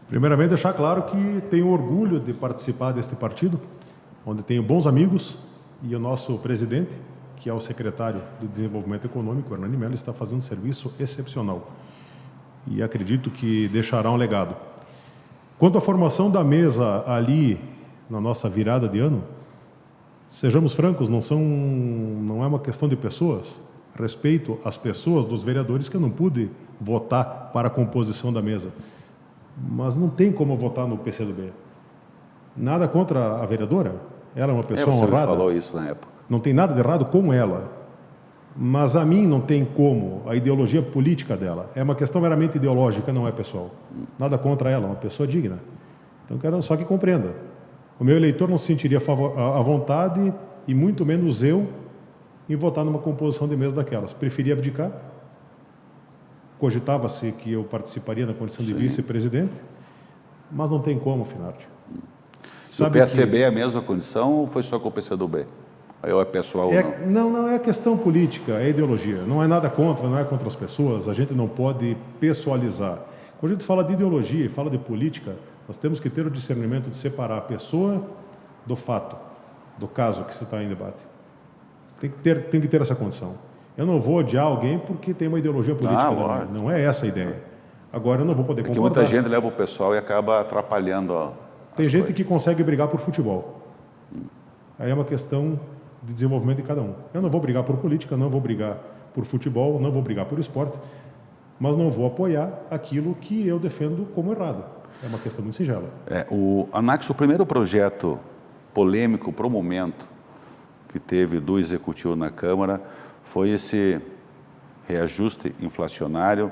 Primeiramente, deixar claro que tenho orgulho de participar deste partido, onde tenho bons amigos, e o nosso presidente, que é o secretário de Desenvolvimento Econômico, Hernani Melo, está fazendo um serviço excepcional. E acredito que deixará um legado. Quanto à formação da mesa ali, na nossa virada de ano, sejamos francos, não é uma questão de pessoas. Respeito às pessoas, dos vereadores, que eu não pude votar para a composição da mesa. Mas não tem como votar no PCdoB. Nada contra a vereadora. Ela é uma pessoa honrada. Você falou isso na época. Não tem nada de errado com ela. Mas a mim não tem como, a ideologia política dela. É uma questão meramente ideológica, não é pessoal. Nada contra ela, é uma pessoa digna. Então quero só que compreenda. O meu eleitor não se sentiria à vontade, e muito menos eu, em votar numa composição de mesa daquelas. Preferia abdicar. Cogitava-se que eu participaria na condição de vice-presidente, mas não tem como, Finardi. O PSB é a mesma condição ou foi só com o PCdoB? Ou é pessoal ou não? Não é questão política, é ideologia. Não é nada contra, não é contra as pessoas. A gente não pode pessoalizar. Quando a gente fala de ideologia e fala de política, nós temos que ter o discernimento de separar a pessoa do fato, do caso que se está em debate. Tem que ter essa condição. Eu não vou odiar alguém porque tem uma ideologia política. Não é essa a ideia. Agora eu não vou poder concordar. Porque muita gente leva o pessoal e acaba atrapalhando. Tem gente que consegue brigar por futebol. Aí é uma questão de desenvolvimento de cada um. Eu não vou brigar por política, não vou brigar por futebol, não vou brigar por esporte, mas não vou apoiar aquilo que eu defendo como errado. É uma questão muito singela. O Anax, o primeiro projeto polêmico para o momento que teve do Executivo na Câmara foi esse reajuste inflacionário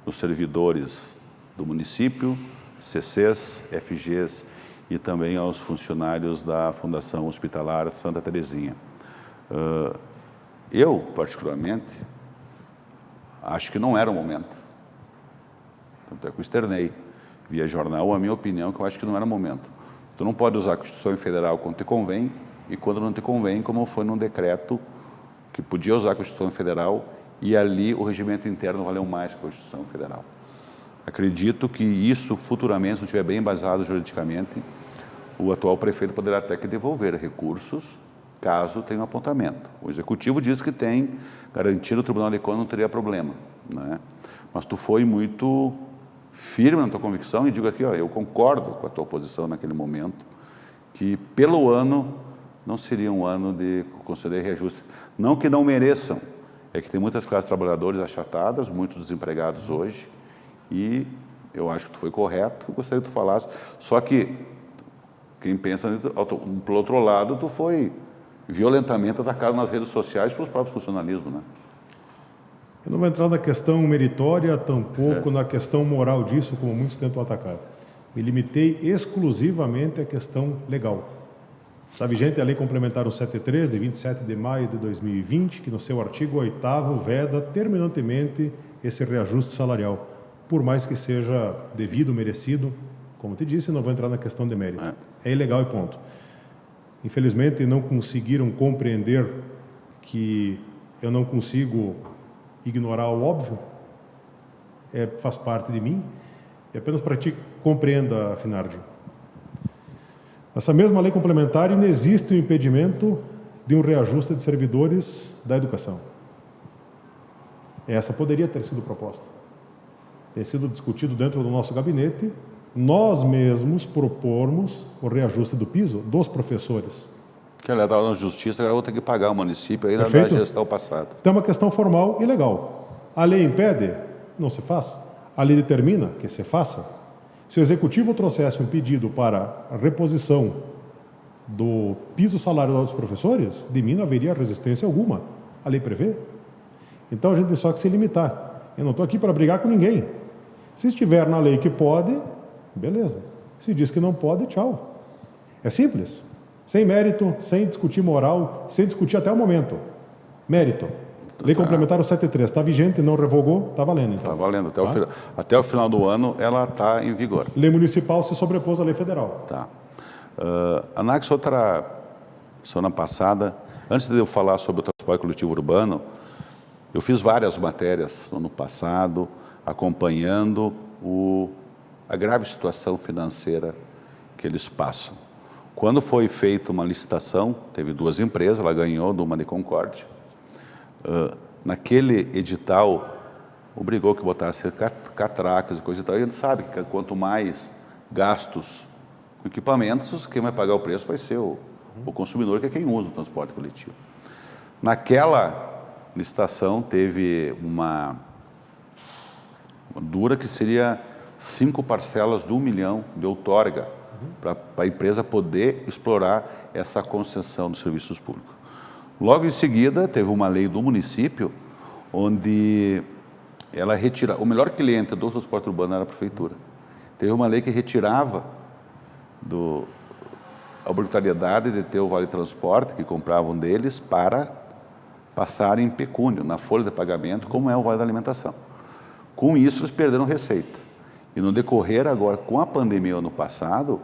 dos servidores do município, CCs, FGs e também aos funcionários da Fundação Hospitalar Santa Terezinha. Eu, particularmente, acho que não era o momento. Tanto é que eu externei via jornal a minha opinião, que eu acho que não era o momento. Tu não pode usar a Constituição Federal quando te convém e quando não te convém, como foi num decreto que podia usar a Constituição Federal e ali o regimento interno valeu mais que a Constituição Federal. Acredito que isso futuramente, se não estiver bem embasado juridicamente, o atual prefeito poderá até que devolver recursos caso tenha um apontamento. O Executivo diz que tem garantido, o Tribunal de Contas não teria problema, né? Mas tu foi muito firme na tua convicção e digo aqui, eu concordo com a tua posição naquele momento, que pelo ano não seria um ano de conceder reajuste. Não que não mereçam, é que tem muitas classes trabalhadoras achatadas, muitos desempregados hoje, e eu acho que tu foi correto, gostaria que tu falasse, só que quem pensa, pelo outro lado, tu foi violentamente atacado nas redes sociais pelos próprios funcionalismos, né? Eu não vou entrar na questão meritória, tampouco na questão moral disso, como muitos tentam atacar. Me limitei exclusivamente à questão legal. Está vigente a Lei Complementar 173, de 27 de maio de 2020, que no seu artigo 8º veda terminantemente esse reajuste salarial, por mais que seja devido, merecido. Como te disse, não vou entrar na questão de mérito. É ilegal e ponto. Infelizmente, não conseguiram compreender que eu não consigo ignorar o óbvio. Faz parte de mim. E apenas para que compreenda, Finardi. Nessa mesma lei complementar, inexiste o impedimento de um reajuste de servidores da educação. Essa poderia ter sido proposta. Tem sido discutido dentro do nosso gabinete, nós mesmos propormos o reajuste do piso dos professores. Que ela estava na justiça, agora vou ter que pagar o município ainda da gestão passada. Então é uma questão formal e legal. A lei impede? Não se faz. A lei determina que se faça. Se o Executivo trouxesse um pedido para a reposição do piso salarial dos professores, de mim não haveria resistência alguma. A lei prevê. Então a gente tem só que se limitar. Eu não estou aqui para brigar com ninguém. Se estiver na lei que pode, beleza. Se diz que não pode, tchau. É simples. Sem mérito, sem discutir moral, sem discutir até o momento. Mérito. Lei Complementar 173, está vigente, não revogou, está valendo. Então. Está valendo. Até o final do ano ela está em vigor. Lei municipal se sobrepôs à lei federal. Tá. Anax, semana passada, antes de eu falar sobre o transporte coletivo urbano, eu fiz várias matérias no ano passado, acompanhando a grave situação financeira que eles passam. Quando foi feita uma licitação, teve 2 empresas, ela ganhou de uma de Concórdia. Naquele edital, obrigou que botasse catracas e coisa e tal. E a gente sabe que quanto mais gastos com equipamentos, quem vai pagar o preço vai ser o consumidor, que é quem usa o transporte coletivo. Naquela licitação, teve uma dura que seria 5 parcelas de 1 milhão de outorga, para a empresa poder explorar essa concessão dos serviços públicos. Logo em seguida, teve uma lei do município, onde ela retira, o melhor cliente do transporte urbano era a prefeitura. Teve uma lei que retirava a obrigatoriedade de ter o Vale Transporte, que compravam deles, para passar em pecúnio, na folha de pagamento, como é o Vale da Alimentação. Com isso, eles perderam receita. E no decorrer agora, com a pandemia ano passado,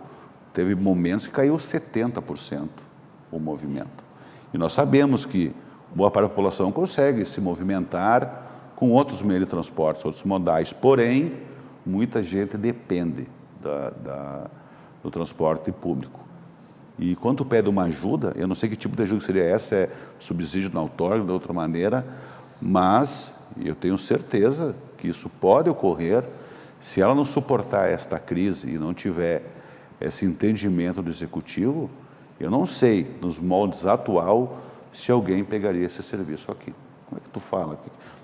teve momentos que caiu 70% o movimento. E nós sabemos que boa parte da população consegue se movimentar com outros meios de transporte, outros modais, porém, muita gente depende do transporte público. E quando tu pede uma ajuda, eu não sei que tipo de ajuda seria essa, é subsídio na outorga, de outra maneira, mas eu tenho certeza que isso pode ocorrer se ela não suportar esta crise e não tiver esse entendimento do executivo. Eu não sei, nos moldes atual, se alguém pegaria esse serviço aqui. Como é que tu fala?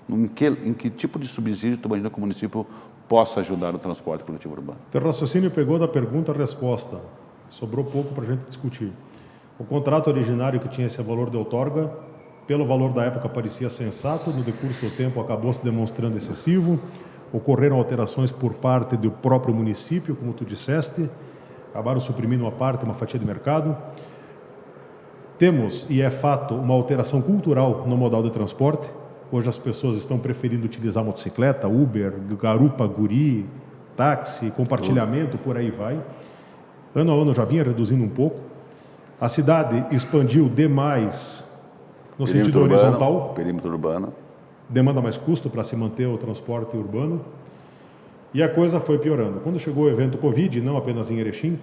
Em que tipo de subsídio tu imagina que o município possa ajudar o transporte coletivo urbano? Teu raciocínio pegou da pergunta a resposta. Sobrou pouco para a gente discutir. O contrato originário que tinha esse valor de outorga, pelo valor da época parecia sensato, no decurso do tempo acabou se demonstrando excessivo, ocorreram alterações por parte do próprio município, como tu disseste, acabaram suprimindo uma parte, uma fatia de mercado. Temos, e é fato, uma alteração cultural no modal de transporte. Hoje as pessoas estão preferindo utilizar motocicleta, Uber, garupa, guri, táxi, compartilhamento, por aí vai. Ano a ano já vinha reduzindo um pouco. A cidade expandiu demais no sentido horizontal. Perímetro urbano. Demanda mais custo para se manter o transporte urbano. E a coisa foi piorando. Quando chegou o evento Covid, não apenas em Erechim,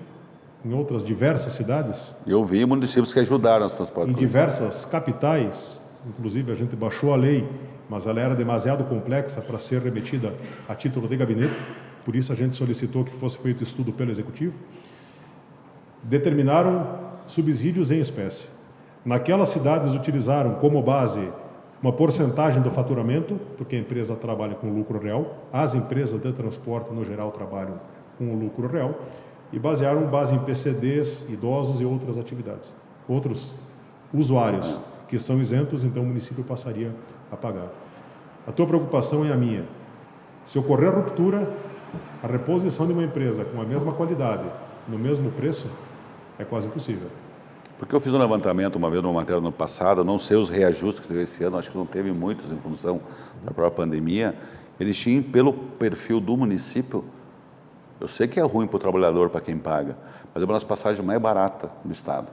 em outras diversas cidades. Eu vi municípios que ajudaram os transportes. Em diversas capitais, inclusive a gente baixou a lei, mas ela era demasiado complexa para ser remetida a título de gabinete. Por isso a gente solicitou que fosse feito estudo pelo Executivo. Determinaram subsídios em espécie. Naquelas cidades utilizaram como base uma porcentagem do faturamento, porque a empresa trabalha com lucro real, as empresas de transporte no geral trabalham com o lucro real, e basearam base em PCDs, idosos e outras atividades. Outros usuários que são isentos, então o município passaria a pagar. A tua preocupação é a minha. Se ocorrer ruptura, a reposição de uma empresa com a mesma qualidade, no mesmo preço, é quase impossível. Porque eu fiz um levantamento uma vez numa matéria no passado, não sei os reajustes que teve esse ano, acho que não teve muitos em função da própria pandemia. Eles tinham, pelo perfil do município, eu sei que é ruim para o trabalhador, para quem paga, mas é uma das passagens mais baratas do estado.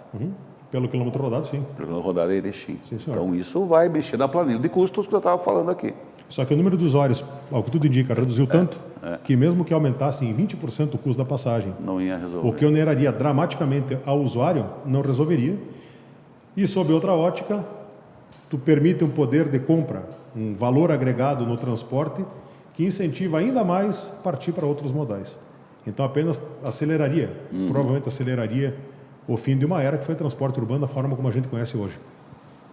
Pelo quilômetro rodado, sim. Pelo quilômetro rodado é Erechim. Sim, senhor. Então isso vai mexer na planilha de custos que eu estava falando aqui. Só que o número de usuários, ao que tudo indica, reduziu tanto que mesmo que aumentasse em 20% o custo da passagem, não ia resolver. O que oneraria dramaticamente ao usuário, não resolveria. E sob outra ótica, tu permite um poder de compra, um valor agregado no transporte que incentiva ainda mais partir para outros modais. Então apenas aceleraria, provavelmente aceleraria o fim de uma era que foi transporte urbano da forma como a gente conhece hoje.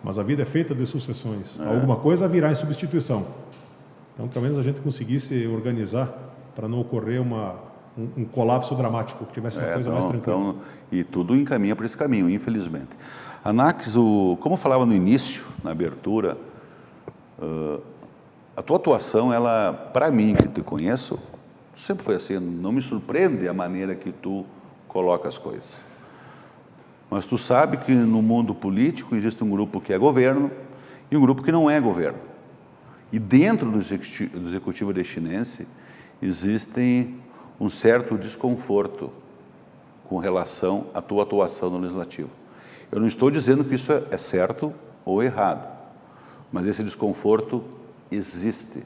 Mas a vida é feita de sucessões. Alguma coisa virá em substituição. Então, pelo menos a gente conseguisse organizar para não ocorrer um colapso dramático, que tivesse uma coisa mais tranquila. E tudo encaminha para esse caminho, infelizmente. Anax, como eu falava no início, na abertura, a tua atuação, ela, para mim, que te conheço, sempre foi assim, não me surpreende a maneira que tu coloca as coisas. Mas tu sabe que no mundo político existe um grupo que é governo e um grupo que não é governo. E dentro do executivo erechinense existe um certo desconforto com relação à tua atuação no legislativo. Eu não estou dizendo que isso é certo ou errado, mas esse desconforto existe.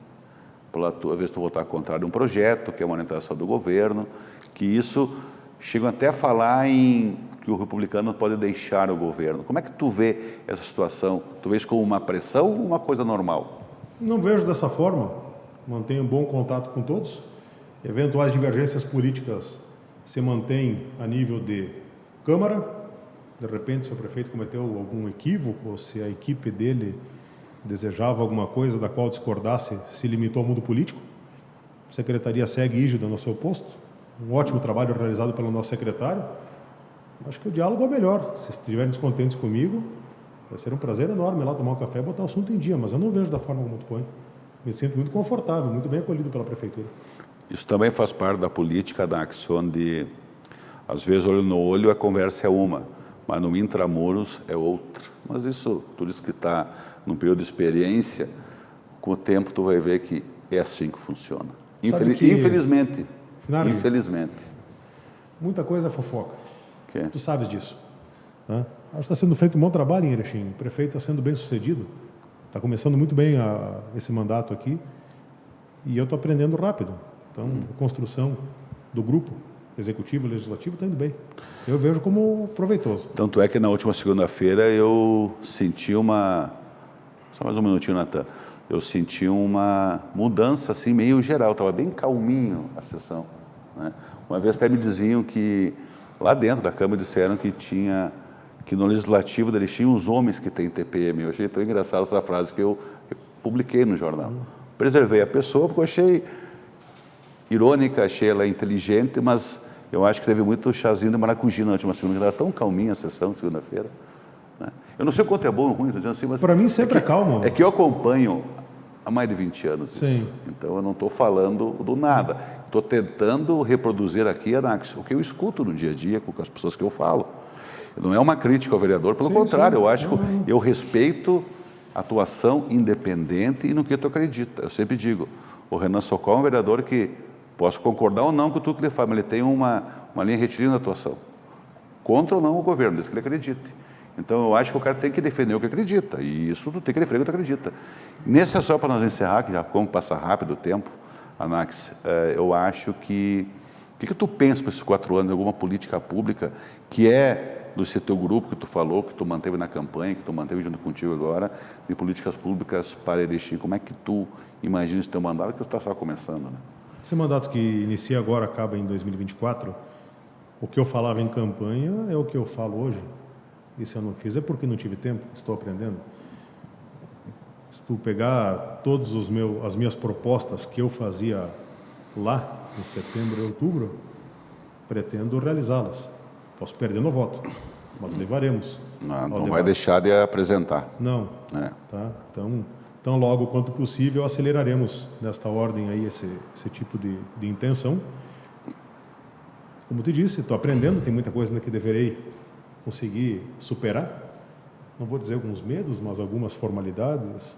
Pela tua vez tu votar contrário a um projeto, que é uma orientação do governo, que isso chegam até a falar em que o republicano pode deixar o governo. Como é que tu vê essa situação? Tu vês como uma pressão ou uma coisa normal? Não vejo dessa forma. Mantenho um bom contato com todos. Eventuais divergências políticas se mantêm a nível de Câmara. De repente, se o prefeito cometeu algum equívoco, ou se a equipe dele desejava alguma coisa da qual discordasse, se limitou ao mundo político. A secretaria segue rígida no seu posto. Um ótimo trabalho realizado pelo nosso secretário. Acho que o diálogo é melhor. Se estiverem descontentes comigo, vai ser um prazer enorme lá tomar um café e botar o assunto em dia, mas eu não vejo da forma como tu põe. Me sinto muito confortável, muito bem acolhido pela prefeitura. Isso também faz parte da política da Axion de, às vezes, olho no olho, a conversa é uma, mas no intramuros é outra. Mas isso, tudo isso que está num período de experiência, com o tempo tu vai ver que é assim que funciona. Infelizmente. Finardi, infelizmente. Muita coisa é fofoca. Que? Tu sabes disso. Né? Acho que está sendo feito um bom trabalho em Erechim. O prefeito está sendo bem sucedido. Está começando muito bem esse mandato aqui. E eu estou aprendendo rápido. Então, a construção do grupo executivo e legislativo, está indo bem. Eu vejo como proveitoso. Tanto é que na última segunda-feira eu senti uma... Só mais um minutinho, Natan. Eu senti uma mudança assim meio geral, estava bem calminho a sessão, né? Uma vez até me diziam que lá dentro da Câmara disseram que no Legislativo deles tinham os homens que têm TPM. Eu achei tão engraçado essa frase que eu publiquei no jornal. Preservei a pessoa porque eu achei irônica, achei ela inteligente, mas eu acho que teve muito chazinho de maracujá na última segunda, que estava tão calminha a sessão segunda-feira, né? Eu não sei o quanto é bom ou ruim, estou dizendo assim, mas... Para mim sempre é calmo. É que eu acompanho há mais de 20 anos isso. Sim. Então eu não estou falando do nada. Estou tentando reproduzir aqui, Anax, o que eu escuto no dia a dia com as pessoas que eu falo. Não é uma crítica ao vereador, pelo contrário, eu acho que eu respeito a atuação independente e no que tu acredita. Eu sempre digo, o Renan Socol é um vereador que posso concordar ou não com tudo que ele faz, mas ele tem uma linha retilínea na atuação. Contra ou não o governo, desde que ele acredite. Então, eu acho que o cara tem que defender o que acredita, e isso tu tem que defender o que tu acredita. Nesse só para nós encerrar, que já como passa rápido o tempo, Anax, eu acho que... O que tu pensa para esses 4 anos, alguma política pública que é do teu grupo que tu falou, que tu manteve na campanha, que tu manteve junto contigo agora, de políticas públicas para Erechim? Como é que tu imagina esse teu mandato, que tu está só começando, né? Esse mandato que inicia agora, acaba em 2024, o que eu falava em campanha é o que eu falo hoje. E se eu não fiz é porque não tive tempo, estou aprendendo. Se tu pegar todas as minhas propostas que eu fazia lá, em setembro e outubro, pretendo realizá-las. Posso perder no voto, mas levaremos. Não vai deixar de apresentar. Não. Tá? Então, logo quanto possível, aceleraremos nesta ordem aí esse tipo de intenção. Como te disse, estou aprendendo, tem muita coisa ainda que deverei conseguir superar. Não vou dizer alguns medos, mas algumas formalidades.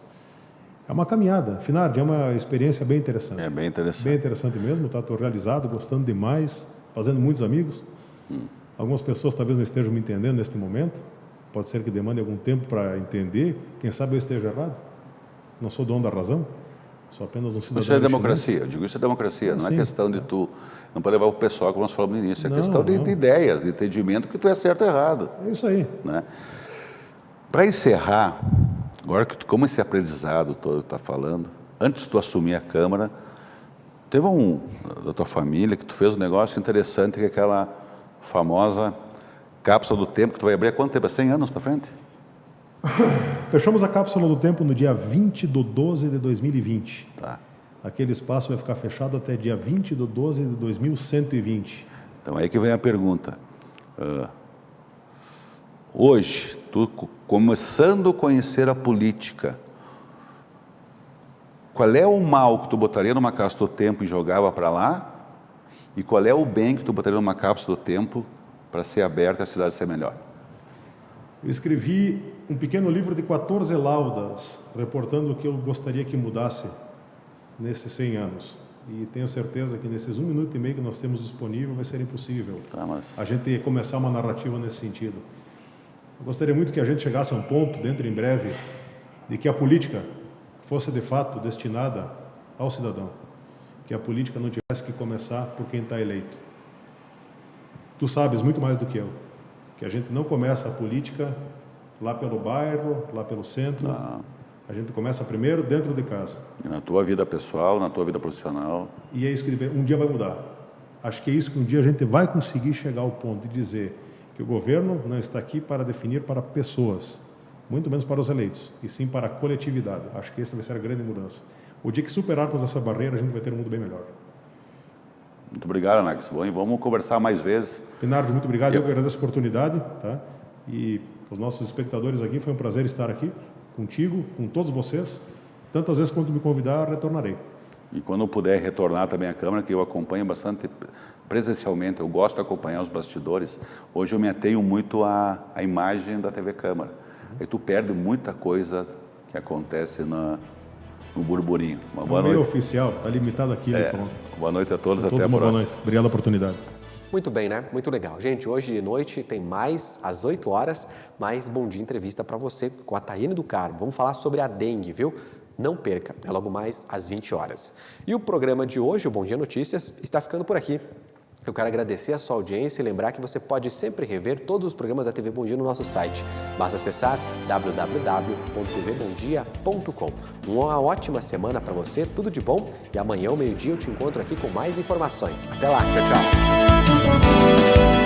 É uma caminhada. Finardi, é uma experiência bem interessante. É bem interessante. Bem interessante mesmo, tá? Estou realizado, gostando demais, fazendo muitos amigos. Algumas pessoas talvez não estejam me entendendo neste momento. Pode ser que demande algum tempo para entender. Quem sabe eu esteja errado. Não sou dono da razão. Sou apenas um cidadão. Isso é democracia. Eu digo isso é democracia. Não é questão de tu... Não pode levar o pessoal, como nós falamos no início. É questão de ideias, de entendimento que tu é certo ou errado. É isso aí. Né? Para encerrar, agora que como esse aprendizado todo está falando, antes de tu assumir a Câmara, teve da tua família que tu fez um negócio interessante, que é aquela famosa cápsula do tempo, que tu vai abrir há quanto tempo? 100 anos para frente? Fechamos a cápsula do tempo no dia 20 de 12 de 2020. Tá. Aquele espaço vai ficar fechado até dia 20 de 12 de 2120. Então, aí que vem a pergunta. Hoje, tu começando a conhecer a política, qual é o mal que tu botaria numa cápsula do tempo e jogava para lá? E qual é o bem que tu botaria numa cápsula do tempo para ser aberta e a cidade ser melhor? Eu escrevi um pequeno livro de 14 laudas, reportando o que eu gostaria que mudasse nesses 100 anos. E tenho certeza que nesses 1 minuto e meio que nós temos disponível vai ser impossível a gente começar uma narrativa nesse sentido. Eu gostaria muito que a gente chegasse a um ponto, dentro em breve, de que a política fosse de fato destinada ao cidadão. Que a política não tivesse que começar por quem está eleito. Tu sabes muito mais do que eu, que a gente não começa a política lá pelo bairro, lá pelo centro. A gente começa primeiro dentro de casa. E na tua vida pessoal, na tua vida profissional. E é isso que um dia vai mudar. Acho que é isso que um dia a gente vai conseguir chegar ao ponto de dizer que o governo não está aqui para definir para pessoas, muito menos para os eleitos, e sim para a coletividade. Acho que essa vai ser a grande mudança. O dia que superarmos essa barreira, a gente vai ter um mundo bem melhor. Muito obrigado, Anax. Bom, e vamos conversar mais vezes. Finardi, muito obrigado. Eu agradeço a oportunidade. Tá? E os nossos espectadores aqui, foi um prazer estar aqui contigo, com todos vocês. Tantas vezes quanto me convidar, retornarei. E quando puder retornar também à Câmara, que eu acompanho bastante presencialmente, eu gosto de acompanhar os bastidores. Hoje eu me atenho muito à imagem da TV Câmara. Aí tu perde muita coisa que acontece no burburinho. Uma boa noite. Oficial, está limitado aqui. Boa noite a todos, até a próxima. Boa noite. Obrigado pela oportunidade. Muito bem, né? Muito legal. Gente, hoje de noite tem mais, às 8 horas, mais Bom Dia Entrevista para você com a Taíne do Carmo. Vamos falar sobre a dengue, viu? Não perca, é logo mais às 20 horas. E o programa de hoje, o Bom Dia Notícias, está ficando por aqui. Eu quero agradecer a sua audiência e lembrar que você pode sempre rever todos os programas da TV Bom Dia no nosso site. Basta acessar www.tvbomdia.com. Uma ótima semana para você, tudo de bom, e amanhã ao meio-dia eu te encontro aqui com mais informações. Até lá, tchau, tchau!